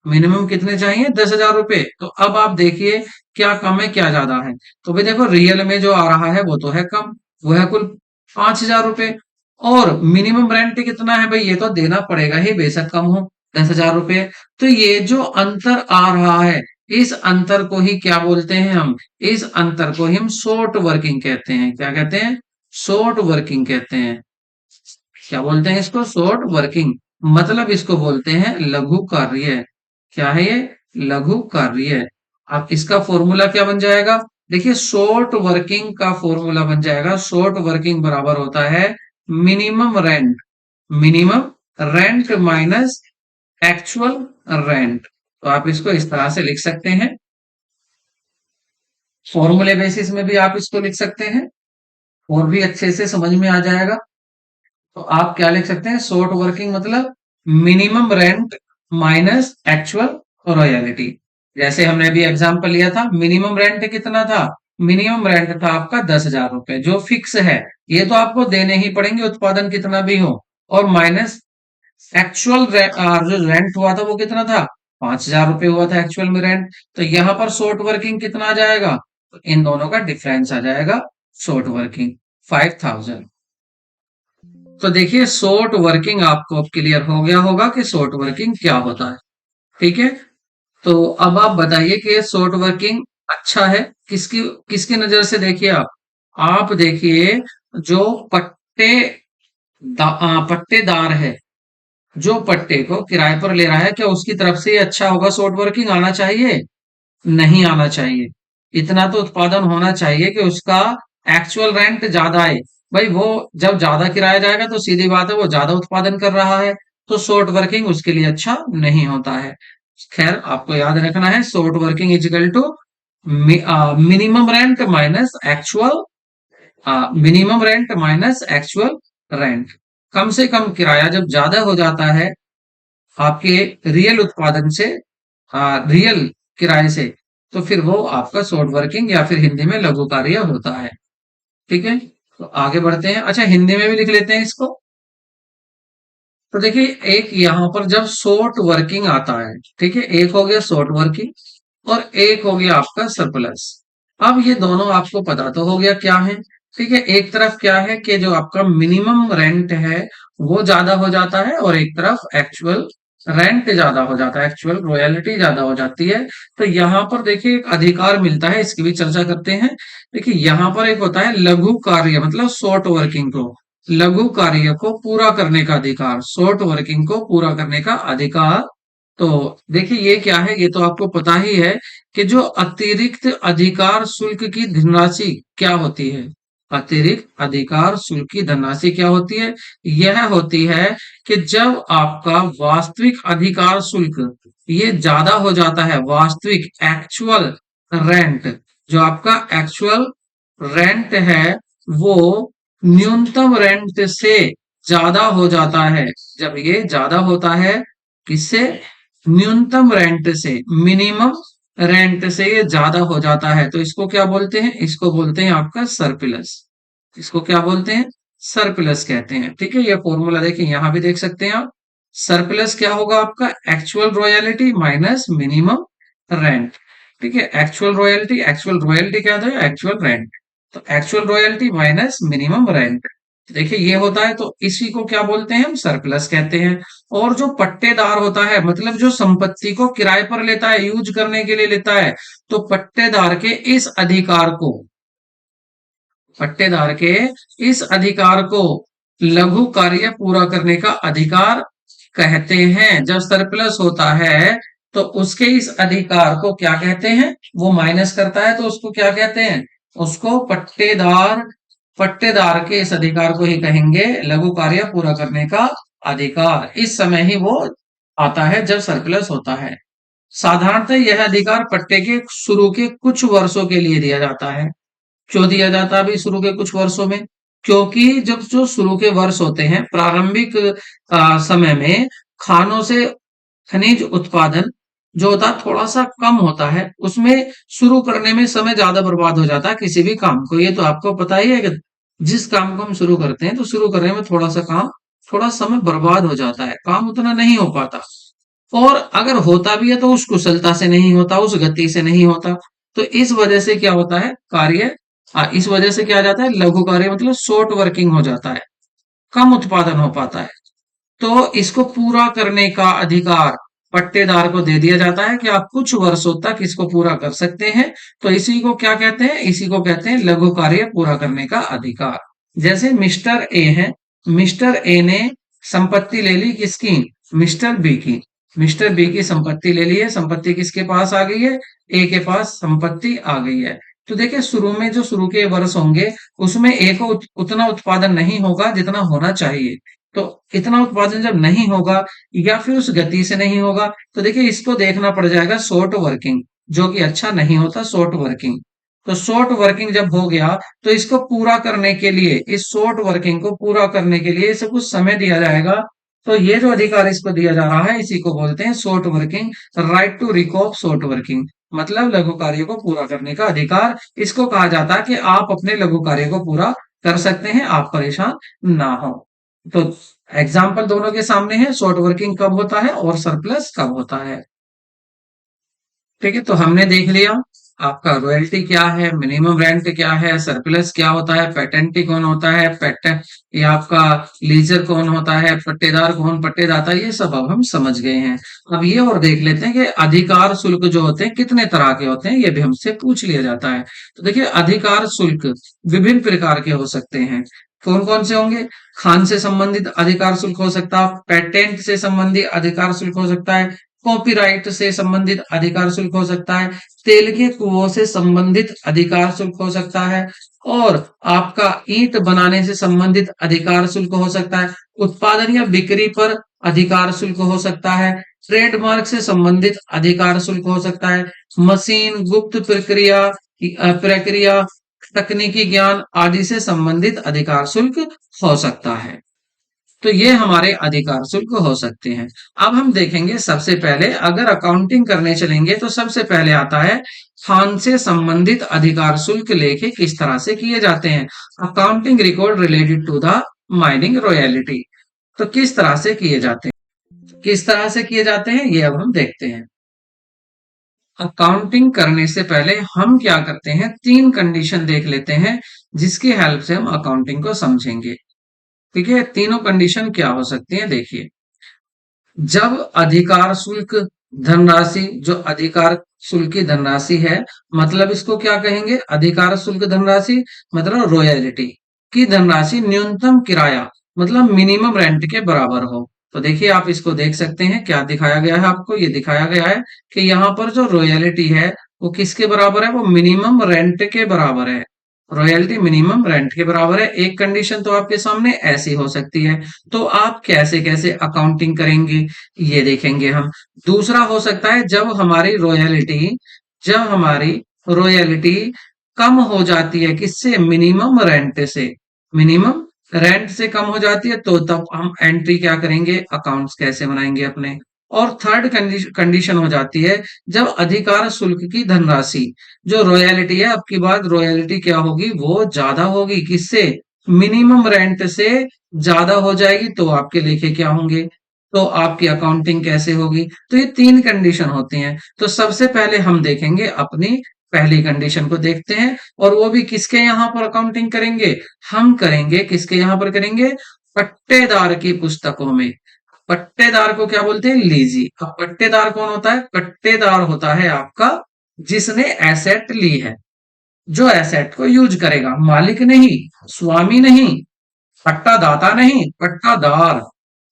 मिनिमम कितने चाहिए, 10,000 रुपए। तो अब आप देखिए, क्या कम है क्या ज्यादा है, तो भाई देखो रियल में जो आ रहा है वो तो है कम, वो है कुल 5,000 रुपए, और मिनिमम रेंट कितना है भाई, ये तो देना पड़ेगा ही, बेशक कम हो, 10,000 रुपए। तो ये जो अंतर आ रहा है, इस अंतर को ही क्या बोलते हैं हम, इस अंतर को ही हम शॉर्ट वर्किंग कहते हैं, क्या कहते हैं, शॉर्ट वर्किंग कहते हैं। क्या बोलते हैं इसको, शॉर्ट वर्किंग, मतलब इसको बोलते हैं लघु कार्य। क्या है ये, लघु कार्य। अब इसका फॉर्मूला क्या बन जाएगा, देखिए शॉर्ट वर्किंग का फॉर्मूला बन जाएगा, शॉर्ट वर्किंग बराबर होता है minimum rent, minimum rent minus actual rent. तो आप इसको इस तरह से लिख सकते हैं, फॉर्मूले बेसिस में भी आप इसको लिख सकते हैं, और भी अच्छे से समझ में आ जाएगा। तो आप क्या लिख सकते हैं, शॉर्ट वर्किंग मतलब minimum rent minus actual royalty. जैसे हमने अभी एग्जांपल लिया था, मिनिमम रेंट कितना था, मिनिमम रेंट था आपका 10,000 रुपए, जो फिक्स है, ये तो आपको देने ही पड़ेंगे उत्पादन कितना भी हो, और माइनस एक्चुअल जो रेंट हुआ था वो कितना था, 5,000 रुपए हुआ था एक्चुअल में रेंट। तो यहां पर शॉर्ट वर्किंग कितना आ जाएगा, तो इन दोनों का डिफरेंस आ जाएगा, शॉर्ट वर्किंग 5,000। तो देखिए, शॉर्ट वर्किंग आपको अब क्लियर हो गया होगा कि शॉर्ट वर्किंग क्या होता है। ठीक है, तो अब आप बताइए कि ये शॉर्ट वर्किंग अच्छा है किसकी, किसकी नजर से, देखिए आप देखिए, जो पट्टेदार है, जो पट्टे को किराए पर ले रहा है, क्या उसकी तरफ से ये अच्छा होगा, शॉर्ट वर्किंग आना चाहिए, नहीं आना चाहिए। इतना तो उत्पादन होना चाहिए कि उसका एक्चुअल रेंट ज्यादा आए। भाई वो जब ज्यादा किराया जाएगा तो सीधी बात है वो ज्यादा उत्पादन कर रहा है, तो शॉर्ट वर्किंग उसके लिए अच्छा नहीं होता है। खैर, आपको याद रखना है, short working is equal to minimum rent minus actual, minimum rent minus actual rent. कम से कम किराया जब ज्यादा हो जाता है आपके रियल उत्पादन से, रियल किराए से, तो फिर वो आपका शॉर्ट वर्किंग या फिर हिंदी में लघु कार्य होता है। ठीक है, तो आगे बढ़ते हैं। अच्छा, हिंदी में भी लिख लेते हैं इसको। तो देखिए, एक यहां पर जब शॉर्ट वर्किंग आता है, ठीक है, एक हो गया शॉर्ट वर्किंग और एक हो गया आपका सरप्लस। अब ये दोनों आपको पता तो हो गया क्या है। ठीक है, एक तरफ क्या है कि जो आपका मिनिमम रेंट है वो ज्यादा हो जाता है, और एक तरफ एक्चुअल रेंट ज्यादा हो जाता है, एक्चुअल रॉयल्टी ज्यादा हो जाती है। तो यहाँ पर देखिए एक अधिकार मिलता है, इसकी भी चर्चा करते हैं। देखिए यहाँ पर एक होता है लघु कार्य, मतलब शॉर्ट वर्किंग को, लघु कार्य को पूरा करने का अधिकार, शॉर्ट वर्किंग को पूरा करने का अधिकार। तो देखिए ये क्या है, ये तो आपको पता ही है कि जो अतिरिक्त अधिकार शुल्क की धनराशि क्या होती है। अतिरिक्त अधिकार शुल्क की धनराशि क्या होती है? यह होती है कि जब आपका वास्तविक अधिकार शुल्क ये ज्यादा हो जाता है, वास्तविक एक्चुअल रेंट, जो आपका एक्चुअल रेंट है वो न्यूनतम रेंट से ज्यादा हो जाता है। जब ये ज्यादा होता है किससे? न्यूनतम रेंट से, मिनिमम रेंट से ये ज्यादा हो जाता है, तो इसको क्या बोलते हैं? इसको बोलते हैं आपका सरप्लस। इसको क्या बोलते हैं? सरप्लस कहते हैं। ठीक है, ये फॉर्मूला देखिए यहां भी देख सकते हैं आप। सरप्लस क्या होगा आपका? Actual royalty minus minimum rent. ठीक है, एक्चुअल रॉयल्टी क्या था? Actual rent. तो actual royalty minus minimum rent, देखिए ये होता है, तो इसी को क्या बोलते हैं? हम सरप्लस कहते हैं। और जो पट्टेदार होता है, मतलब जो संपत्ति को किराए पर लेता है, यूज करने के लिए लेता है, तो पट्टेदार के इस अधिकार को, पट्टेदार के इस अधिकार को लघु कार्य पूरा करने का अधिकार कहते हैं। जब सरप्लस होता है तो उसके इस अधिकार को क्या कहते हैं? वो माइनस करता है तो उसको क्या कहते हैं? उसको पट्टेदार, पट्टेदार के इस अधिकार को ही कहेंगे लघु कार्य पूरा करने का अधिकार। इस समय ही वो आता है जब सरप्लस होता है। साधारणतः यह अधिकार पट्टे के शुरू के कुछ वर्षों के लिए दिया जाता है। क्यों दिया जाता है अभी शुरू के कुछ वर्षों में? क्योंकि जब जो शुरू के वर्ष होते हैं, प्रारंभिक समय में खानों से खनिज उत्पादन जो होता है थोड़ा सा कम होता है, उसमें शुरू करने में समय ज्यादा बर्बाद हो जाता है किसी भी काम को। ये तो आपको पता ही है कि जिस काम को हम शुरू करते हैं तो शुरू करने में थोड़ा सा काम, थोड़ा समय बर्बाद हो जाता है, काम उतना नहीं हो पाता। और अगर होता भी है तो उस कुशलता से नहीं होता, उस गति से नहीं होता। तो इस वजह से क्या होता है कार्य, इस वजह से क्या आ जाता है? लघु कार्य मतलब शॉर्ट वर्किंग हो जाता है, कम उत्पादन हो पाता है। तो इसको पूरा करने का अधिकार पट्टेदार को दे दिया जाता है कि आप कुछ वर्षों तक इसको पूरा कर सकते हैं। तो इसी को क्या कहते हैं? इसी को कहते हैं लघु कार्य पूरा करने का अधिकार। जैसे मिस्टर ए है, मिस्टर ए ने संपत्ति ले ली किसकी? मिस्टर बी की। मिस्टर बी की संपत्ति ले ली है, संपत्ति किसके पास आ गई है? ए के पास संपत्ति आ गई है। तो देखिए शुरू में जो शुरू के वर्ष होंगे उसमें ए को उतना उत्पादन नहीं होगा जितना होना चाहिए। तो इतना उत्पादन जब नहीं होगा या फिर उस गति से नहीं होगा, तो देखिए इसको देखना पड़ जाएगा शॉर्ट वर्किंग, जो कि अच्छा नहीं होता शॉर्ट वर्किंग। तो शॉर्ट वर्किंग जब हो गया तो इसको पूरा करने के लिए, इस शॉर्ट वर्किंग को पूरा करने के लिए इसे कुछ समय दिया जाएगा। तो ये जो अधिकार इसको दिया जा रहा है इसी को बोलते हैं short working, right to recoup short working, मतलब लघु कार्य को पूरा करने का अधिकार। इसको कहा जाता है कि आप अपने लघु कार्य को पूरा कर सकते हैं, आप परेशान ना हो। तो एग्जाम्पल दोनों के सामने है, शॉर्ट वर्किंग कब होता है और सरप्लस कब होता है। ठीक है, तो हमने देख लिया आपका रॉयल्टी क्या है, मिनिमम रेंट क्या है, सरप्लस क्या होता है, पेटेंटी कौन होता है, ये आपका लीजर कौन होता है, पट्टेदार कौन, पट्टेदाता, ये सब अब हम समझ गए हैं। अब ये और देख लेते हैं कि अधिकार शुल्क जो होते हैं कितने तरह के होते हैं, ये भी हमसे पूछ लिया जाता है। तो देखिए अधिकार शुल्क विभिन्न प्रकार के हो सकते हैं। कौन कौन से होंगे? खान से संबंधित अधिकार शुल्क हो सकता है, पेटेंट से संबंधित अधिकार शुल्क हो सकता है, कॉपीराइट से संबंधित अधिकार शुल्क हो सकता है, तेल के कुओं से संबंधित अधिकार शुल्क हो सकता है, और आपका ईंट बनाने से संबंधित अधिकार शुल्क हो सकता है, उत्पादन या बिक्री पर अधिकार शुल्क हो सकता है, ट्रेडमार्क से संबंधित अधिकार शुल्क हो सकता है, मशीन, गुप्त प्रक्रिया, तकनीकी ज्ञान आदि से संबंधित अधिकार शुल्क हो सकता है। तो ये हमारे अधिकार शुल्क हो सकते हैं। अब हम देखेंगे सबसे पहले अगर अकाउंटिंग करने चलेंगे तो सबसे पहले आता है खान से संबंधित अधिकार शुल्क लेखे किस तरह से किए जाते हैं। Accounting record related to the mining royalty, तो किस तरह से किए जाते हैं, किस तरह से किए जाते हैं ये अब हम देखते हैं। अकाउंटिंग करने से पहले हम क्या करते हैं, तीन कंडीशन देख लेते हैं जिसकी हेल्प से हम अकाउंटिंग को समझेंगे। ठीक है, तीनों कंडीशन क्या हो सकती है देखिए। जब अधिकार शुल्क धनराशि, जो अधिकार शुल्क की धनराशि है, मतलब इसको क्या कहेंगे, अधिकार शुल्क धनराशि मतलब रॉयल्टी की धनराशि न्यूनतम किराया मतलब मिनिमम रेंट के बराबर हो। तो देखिए आप इसको देख सकते हैं, क्या दिखाया गया है आपको, ये दिखाया गया है कि यहाँ पर जो रॉयल्टी है वो किसके बराबर है, वो मिनिमम रेंट के बराबर है। रॉयल्टी मिनिमम रेंट के बराबर है। एक कंडीशन तो आपके सामने ऐसी हो सकती है। तो आप कैसे कैसे अकाउंटिंग करेंगे ये देखेंगे हम। दूसरा हो सकता है जब हमारी रॉयल्टी कम हो जाती है, किससे, मिनिमम रेंट से, मिनिमम रेंट से कम हो जाती है, तो तब हम एंट्री क्या करेंगे, अकाउंट्स कैसे बनाएंगे अपने। और थर्ड कंडीशन हो जाती है जब अधिकार शुल्क की धनराशि, जो रॉयल्टी है, अब की बात रॉयल्टी क्या होगी, वो ज्यादा होगी, किससे, मिनिमम रेंट से ज्यादा हो जाएगी, तो आपके लेखे क्या होंगे, तो आपकी अकाउंटिंग कैसे होगी। तो ये तीन कंडीशन होती हैं। तो सबसे पहले हम देखेंगे अपनी पहली कंडीशन को देखते हैं, और वो भी किसके यहाँ पर अकाउंटिंग करेंगे, हम करेंगे किसके यहाँ पर करेंगे, पट्टेदार की पुस्तकों में। पट्टेदार को क्या बोलते हैं, लीजी। अब पट्टेदार कौन होता है, पट्टेदार होता है आपका जिसने एसेट ली है, जो एसेट को यूज करेगा, मालिक नहीं, स्वामी नहीं, पट्टादाता नहीं, पट्टादार,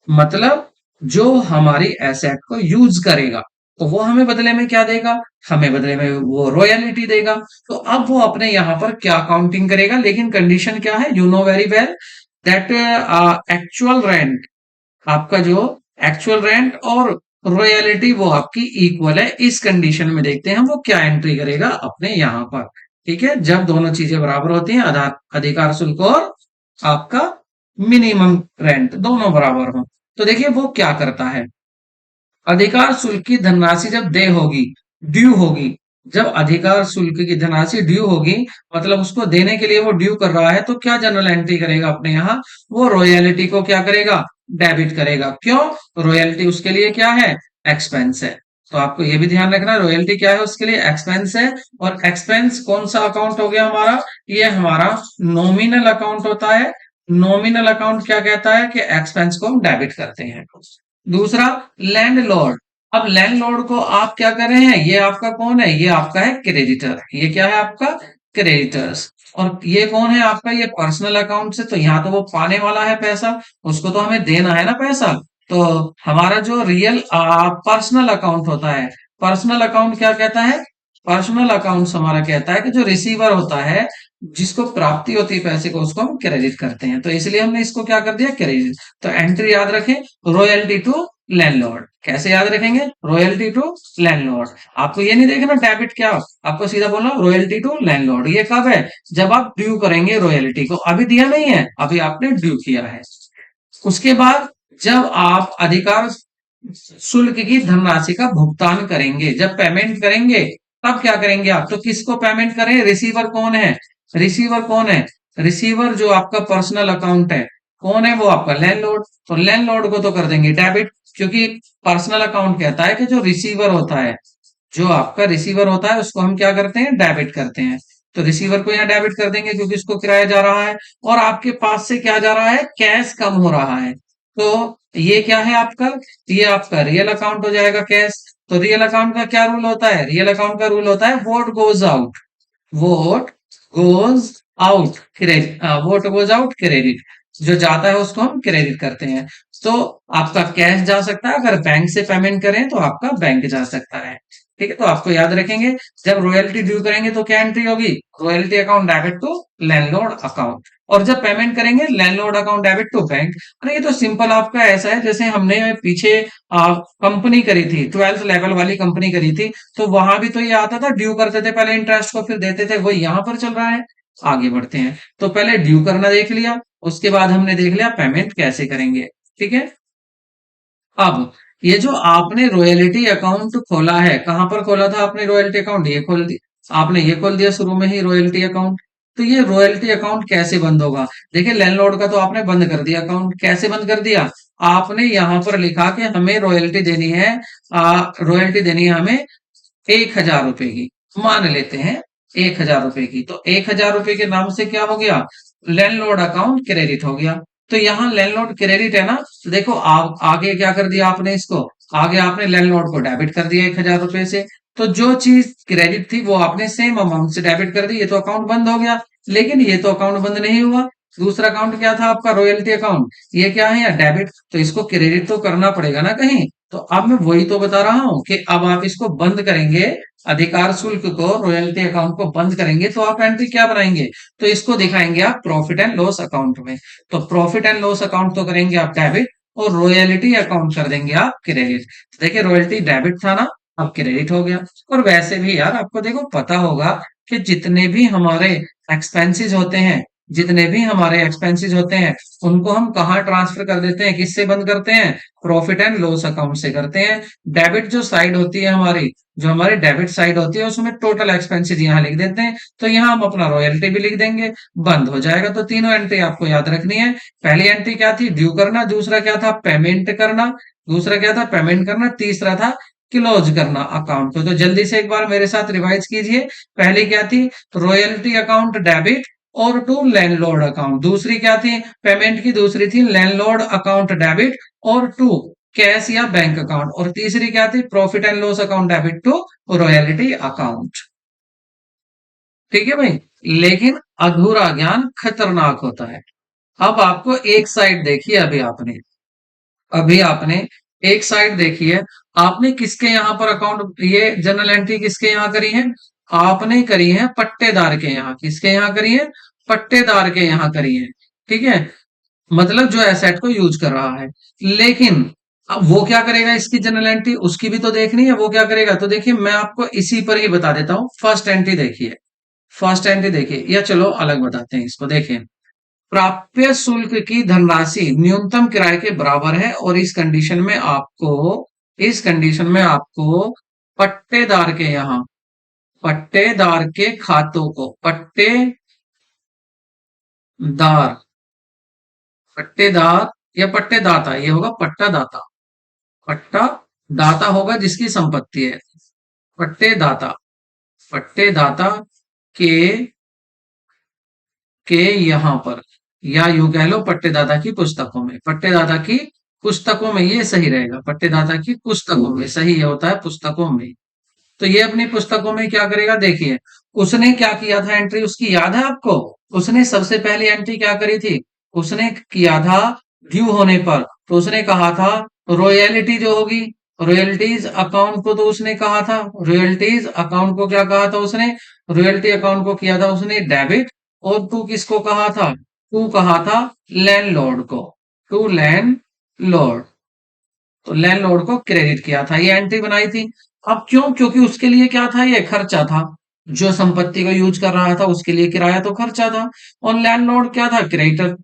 मतलब जो हमारी एसेट को यूज करेगा, तो वो हमें बदले में क्या देगा, हमें बदले में वो रॉयल्टी देगा। तो अब वो अपने यहां पर क्या काउंटिंग करेगा, लेकिन कंडीशन क्या है, you know very well that actual rent, आपका जो एक्चुअल रेंट और रॉयल्टी वो आपकी इक्वल है। इस कंडीशन में देखते हैं हम वो क्या एंट्री करेगा अपने यहां पर। ठीक है, जब दोनों चीजें बराबर होती हैं, अधिकार शुल्क और आपका मिनिमम रेंट दोनों बराबर हो, तो देखिए वो क्या करता है। अधिकार शुल्क की धनराशि जब दे होगी, ड्यू होगी, जब अधिकार शुल्क की धनराशि ड्यू होगी, मतलब उसको देने के लिए वो ड्यू कर रहा है, तो क्या जनरल एंट्री करेगा अपने यहाँ, वो रॉयल्टी को क्या करेगा, डेबिट करेगा। क्यों, रॉयल्टी उसके लिए क्या है, एक्सपेंस है। तो आपको ये भी ध्यान रखना, रॉयल्टी क्या है उसके लिए, एक्सपेंस है। और एक्सपेंस कौन सा अकाउंट हो गया हमारा, ये हमारा नॉमिनल अकाउंट होता है। नॉमिनल अकाउंट क्या कहता है कि एक्सपेंस को हम डेबिट करते हैं। दूसरा, लैंडलॉर्ड। अब लैंडलॉर्ड को आप क्या कर रहे हैं, ये आपका कौन है, ये आपका है क्रेडिटर, ये क्या है आपका, क्रेडिटर्स। और ये कौन है आपका, ये पर्सनल अकाउंट से, तो यहाँ तो वो पाने वाला है पैसा, उसको तो हमें देना है ना पैसा। तो हमारा जो रियल पर्सनल अकाउंट होता है, पर्सनल अकाउंट क्या कहता है, पर्सनल अकाउंट हमारा कहता है कि जो रिसीवर होता है, जिसको प्राप्ति होती है पैसे को, उसको हम क्रेडिट करते हैं, तो इसलिए हमने इसको क्या कर दिया, क्रेडिट। तो एंट्री याद रखें, रॉयल्टी टू लैंडलॉर्ड। कैसे याद रखेंगे, रॉयल्टी टू लैंडलॉर्ड। आपको ये नहीं देखना डेबिट क्या, आपको सीधा बोलना रॉयल्टी टू लैंडलॉर्ड। ये कब है, जब आप ड्यू करेंगे रॉयल्टी को, अभी दिया नहीं है, अभी आपने ड्यू किया है। उसके बाद जब आप अधिकार शुल्क की धनराशि का भुगतान करेंगे, जब पेमेंट करेंगे, तब क्या करेंगे आप, तो किसको पेमेंट करें, रिसीवर कौन है, रिसीवर कौन है, रिसीवर जो आपका पर्सनल अकाउंट है, कौन है वो आपका लैंडलॉर्ड। तो लैंडलॉर्ड को तो कर देंगे डेबिट, क्योंकि पर्सनल अकाउंट कहता है कि जो रिसीवर होता है, जो आपका रिसीवर होता है उसको हम क्या करते हैं, डेबिट करते हैं। तो रिसीवर को यहाँ डेबिट कर देंगे क्योंकि इसको किराया जा रहा है, और आपके पास से क्या जा रहा है, कैश कम हो रहा है। तो ये क्या है आपका, ये आपका रियल अकाउंट हो जाएगा, कैश। तो रियल अकाउंट का क्या रूल होता है, रियल अकाउंट का रूल होता है vote goes out, vote goes out credit, vote goes out credit, जो जाता है उसको हम क्रेडिट करते हैं। तो आपका कैश जा सकता है, अगर बैंक से पेमेंट करें तो आपका बैंक जा सकता है। ठीक है, तो आपको याद रखेंगे, जब रॉयल्टी ड्यू करेंगे तो क्या एंट्री होगी, royalty account debit to landlord account. और जब पेमेंट करेंगे landlord account debit to bank. अरे ये तो सिंपल आपका ऐसा है, जैसे हमने पीछे कंपनी करी थी, 12th लेवल वाली कंपनी करी थी, तो वहां भी तो ये आता था, ड्यू करते थे पहले इंटरेस्ट को, फिर देते थे, वही यहां पर चल रहा है। आगे बढ़ते हैं, तो पहले ड्यू करना देख लिया, उसके बाद हमने देख लिया पेमेंट कैसे करेंगे। ठीक है, अब ये जो आपने रॉयल्टी अकाउंट खोला है, कहां पर खोला था आपने रॉयल्टी अकाउंट, ये खोल दिया आपने, ये खोल दिया शुरू में ही रॉयल्टी अकाउंट। तो ये रॉयल्टी अकाउंट कैसे बंद होगा, देखिए लैंडलॉर्ड का तो आपने बंद कर दिया अकाउंट, कैसे बंद कर दिया, आपने यहां पर लिखा कि हमें रॉयल्टी देनी है, रॉयल्टी देनी है हमें 1,000 रुपए की, मान लेते हैं 1,000 रुपए की। तो 1,000 रुपए के नाम से क्या हो गया, लैंडलॉर्ड अकाउंट क्रेडिट हो गया। तो यहाँ लैंडलॉर्ड क्रेडिट है ना, तो देखो आप आगे क्या कर दिया आपने इसको, आगे आपने लैंडलॉर्ड को डेबिट कर दिया 1,000 रुपए से। तो जो चीज क्रेडिट थी वो आपने सेम अमाउंट से डेबिट कर दी, ये तो अकाउंट बंद हो गया। लेकिन ये तो अकाउंट बंद नहीं हुआ, दूसरा अकाउंट क्या था आपका, रॉयल्टी अकाउंट, ये क्या है या डेबिट, तो इसको क्रेडिट तो करना पड़ेगा ना कहीं। तो अब मैं वही तो बता रहा हूं कि अब आप इसको बंद करेंगे, अधिकार शुल्क को, रॉयल्टी अकाउंट को बंद करेंगे, तो आप एंट्री क्या बनाएंगे, तो इसको दिखाएंगे आप प्रॉफिट एंड लॉस अकाउंट में। तो प्रॉफिट एंड लॉस अकाउंट तो करेंगे आप डेबिट, और रॉयल्टी अकाउंट कर देंगे आप क्रेडिट। तो देखिए रॉयल्टी डेबिट था ना, अब क्रेडिट हो गया। और वैसे भी यार आपको देखो पता होगा कि जितने भी हमारे एक्सपेंसेस होते हैं, जितने भी हमारे एक्सपेंसेस होते हैं, उनको हम कहाँ ट्रांसफर कर देते हैं, किससे बंद करते हैं, प्रॉफिट एंड लॉस अकाउंट से करते हैं। डेबिट जो साइड होती है हमारी, जो हमारी डेबिट साइड होती है, उसमें टोटल एक्सपेंसेस यहाँ लिख देते हैं, तो यहाँ हम अपना रॉयल्टी भी लिख देंगे, बंद हो जाएगा। तो तीनों एंट्री आपको याद रखनी है। पहली एंट्री क्या थी, ड्यू करना, दूसरा क्या था, पेमेंट करना, दूसरा क्या था, पेमेंट करना, तीसरा था क्लोज करना अकाउंट को। तो जल्दी से एक बार मेरे साथ रिवाइज कीजिए। पहली क्या थी, रॉयल्टी अकाउंट डेबिट और टू लैंडलॉर्ड अकाउंट, दूसरी क्या थी पेमेंट की, दूसरी थी लैंडलॉर्ड अकाउंट डेबिट और टू कैश या बैंक अकाउंट, और तीसरी क्या थी, profit and loss account debit to royalty account. ठीक है भाई, लेकिन अधूरा ज्ञान खतरनाक होता है। अब आपको एक साइड देखिए, अभी आपने एक साइड देखी है, आपने किसके यहां पर अकाउंट, ये जनरल एंट्री किसके यहां करी है, आपने करी है पट्टेदार के यहाँ, किसके यहाँ करी है, पट्टेदार के यहाँ करी है। ठीक है, मतलब जो एसेट को यूज कर रहा है। लेकिन अब वो क्या करेगा, इसकी जनरल एंट्री उसकी भी तो देखनी है, वो क्या करेगा, तो देखिए मैं आपको इसी पर ही बता देता हूं। फर्स्ट एंट्री देखिए, फर्स्ट एंट्री देखिए, या चलो अलग बताते हैं इसको। देखिए प्राप्य शुल्क की धनराशि न्यूनतम किराए के बराबर है, और इस कंडीशन में आपको पट्टेदार के यहाँ, पट्टेदार के खातों को, पट्टेदार, पट्टेदार या पट्टेदाता, ये होगा पट्टादाता, पट्टा दाता होगा जिसकी संपत्ति है, पट्टेदाता, पट्टेदाता के के यहाँ पर, या यूं कह लो पट्टेदाता की पुस्तकों में, पट्टेदाता की पुस्तकों में, ये सही रहेगा, पट्टेदाता की पुस्तकों में, सही ये होता है पुस्तकों में। तो ये अपनी पुस्तकों में क्या करेगा, देखिए उसने क्या किया था एंट्री, उसकी याद है आपको, उसने सबसे पहली एंट्री क्या करी थी, उसने किया था ड्यू होने पर, तो उसने कहा था रॉयल्टी जो होगी, रॉयल्टीज अकाउंट को, तो उसने कहा था रॉयल्टीज अकाउंट को, क्या कहा था उसने, रॉयल्टी अकाउंट को किया था उसने डेबिट, और टू किसको कहा था, टू कहा था लैंडलॉर्ड को, टू लैंडलॉर्ड, तो लैंडलॉर्ड को क्रेडिट किया था, ये एंट्री बनाई थी। अब क्यों, क्योंकि उसके लिए क्या था, ये खर्चा था, जो संपत्ति को यूज कर रहा था उसके लिए किराया तो खर्चा था, और लैंडलॉर्ड क्या था, क्रेडिटर।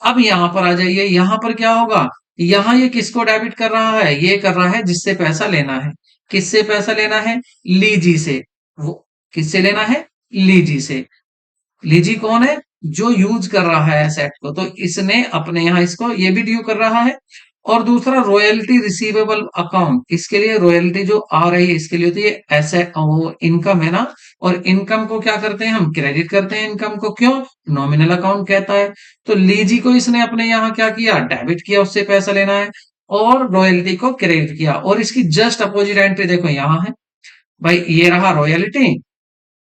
अब यहां पर आ जाइए, यहां पर क्या होगा, यहां ये किसको डेबिट कर रहा है, ये कर रहा है जिससे पैसा लेना है, किससे पैसा लेना है, लीजी से, वो किससे लेना है, लीजी से। लीजी कौन है, जो यूज कर रहा है एसेट को, तो इसने अपने यहां इसको ये भी ड्यू कर रहा है। और दूसरा रॉयल्टी रिसीवेबल अकाउंट, इसके लिए रॉयल्टी जो आ रही है इसके लिए, तो ये एसेट वो इनकम है ना, और इनकम को क्या करते हैं हम, क्रेडिट करते हैं इनकम को, क्यों, नॉमिनल अकाउंट कहता है। तो लीजी को इसने अपने यहाँ क्या किया, डेबिट किया, उससे पैसा लेना है, और रॉयल्टी को क्रेडिट किया। और इसकी जस्ट अपोजिट एंट्री देखो यहाँ है भाई, ये रहा रॉयल्टी,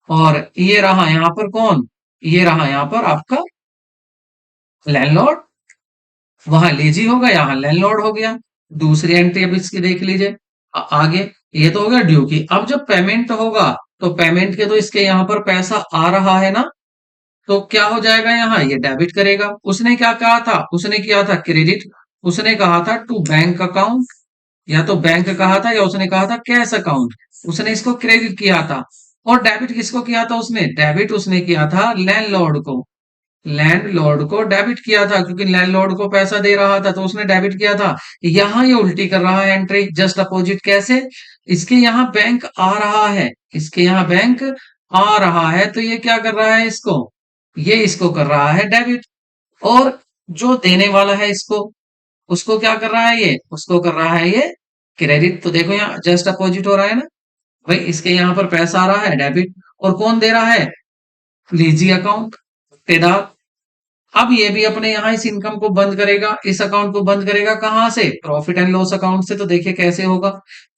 और ये रहा यहाँ पर कौन, ये रहा यहाँ पर आपका लैंडलॉर्ड, वहां लेजी होगा, यहाँ लैंडलॉर्ड हो गया। दूसरी एंट्री अब इसकी देख लीजिए, आगे ये तो हो गया ड्यू की। अब जब पेमेंट होगा, तो पेमेंट के तो इसके यहाँ पर पैसा आ रहा है ना, तो क्या हो जाएगा, यहाँ ये डेबिट करेगा। उसने क्या कहा था, उसने किया था क्रेडिट, उसने कहा था टू बैंक अकाउंट, या तो बैंक कहा था, या उसने कहा था कैश अकाउंट, उसने इसको क्रेडिट किया था। और डेबिट किसको किया था उसने, डेबिट उसने किया था लैंडलॉर्ड को, लैंडलॉर्ड को डेबिट किया था, क्योंकि लैंडलॉर्ड को पैसा दे रहा था, तो उसने डेबिट किया था। यहां ये उल्टी कर रहा है एंट्री, जस्ट अपोजिट कैसे, इसके यहाँ बैंक आ रहा है, इसके यहाँ बैंक आ रहा है, तो ये क्या कर रहा है इसको, ये इसको कर रहा है डेबिट। और जो देने वाला है इसको, उसको क्या कर रहा है, ये उसको कर रहा है ये क्रेडिट। तो देखो यहाँ जस्ट अपोजिट हो रहा है ना भाई, इसके यहाँ पर पैसा आ रहा है डेबिट, और कौन दे रहा है, लीजी अकाउंट, ठेकेदार। अब ये भी अपने यहाँ इस इनकम को बंद करेगा, इस अकाउंट को बंद करेगा, कहां से? प्रॉफिट एंड लॉस अकाउंट से। तो देखिए कैसे होगा।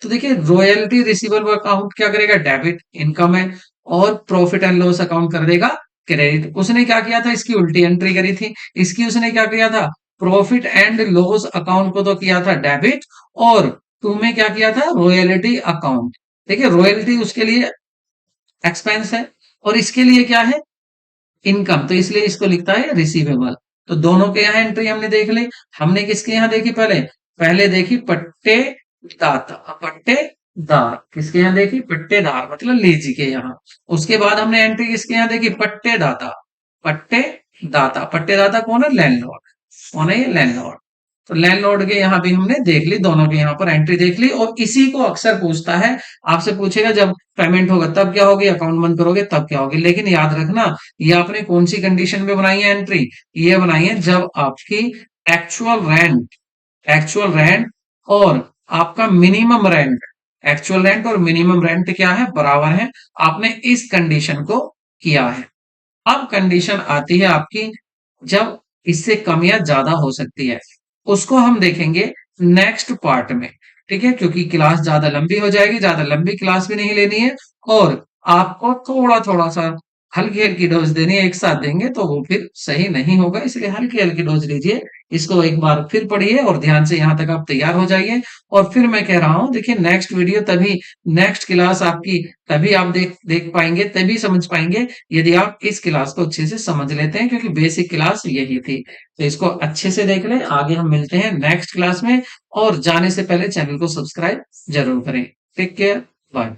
तो देखिए रॉयल्टी रिसीवेबल अकाउंट क्या करेगा? डेबिट, इनकम है। और प्रॉफिट एंड लॉस अकाउंट कर देगा क्रेडिट। उसने क्या किया था? इसकी उल्टी एंट्री करी थी। इसकी उसने क्या किया था? प्रॉफिट एंड लॉस अकाउंट को तो किया था डेबिट, और टू में क्या किया था? Royalty account. देखिए रॉयल्टी उसके लिए एक्सपेंस है, और इसके लिए क्या है? इनकम। तो इसलिए इसको लिखता है रिसीवेबल। तो दोनों के यहाँ एंट्री हमने देख ली। हमने किसके यहाँ देखी? पहले पहले देखी पट्टेदाता, पट्टेदार किसके यहाँ देखी? पट्टेदार मतलब लीजी के यहाँ। उसके बाद हमने एंट्री किसके यहाँ देखी? पट्टेदाता, पट्टेदाता। पट्टेदाता कौन है? लैंडलॉर्ड। कौन है ये? लैंडलॉर्ड। तो लैंडलॉर्ड के यहाँ भी हमने देख ली, दोनों के यहाँ पर एंट्री देख ली। और इसी को अक्सर पूछता है, आपसे पूछेगा जब पेमेंट होगा तब क्या होगी, अकाउंट बंद करोगे तब क्या होगी। लेकिन याद रखना, ये आपने कौन सी कंडीशन में बनाई है एंट्री? ये बनाई है जब आपकी एक्चुअल रेंट, एक्चुअल रेंट और आपका मिनिमम रेंट, एक्चुअल रेंट और मिनिमम रेंट क्या है? बराबर है। आपने इस कंडीशन को किया है। अब कंडीशन आती है आपकी जब इससे कम या ज्यादा हो सकती है, उसको हम देखेंगे नेक्स्ट पार्ट में। ठीक है, क्योंकि क्लास ज्यादा लंबी हो जाएगी, ज्यादा लंबी क्लास भी नहीं लेनी है, और आपको थोड़ा थोड़ा सा हल्की हल्की डोज देनी है। एक साथ देंगे तो वो फिर सही नहीं होगा, इसलिए हल्की हल्की डोज लीजिए। इसको एक बार फिर पढ़िए और ध्यान से यहां तक आप तैयार हो जाइए। और फिर मैं कह रहा हूं, देखिए नेक्स्ट वीडियो तभी, नेक्स्ट क्लास आपकी तभी आप देख देख पाएंगे, तभी समझ पाएंगे यदि आप इस क्लास को अच्छे से समझ लेते हैं, क्योंकि बेसिक क्लास यही थी। तो इसको अच्छे से देख लें। आगे हम मिलते हैं नेक्स्ट क्लास में, और जाने से पहले चैनल को सब्सक्राइब जरूर करें। Take care, bye.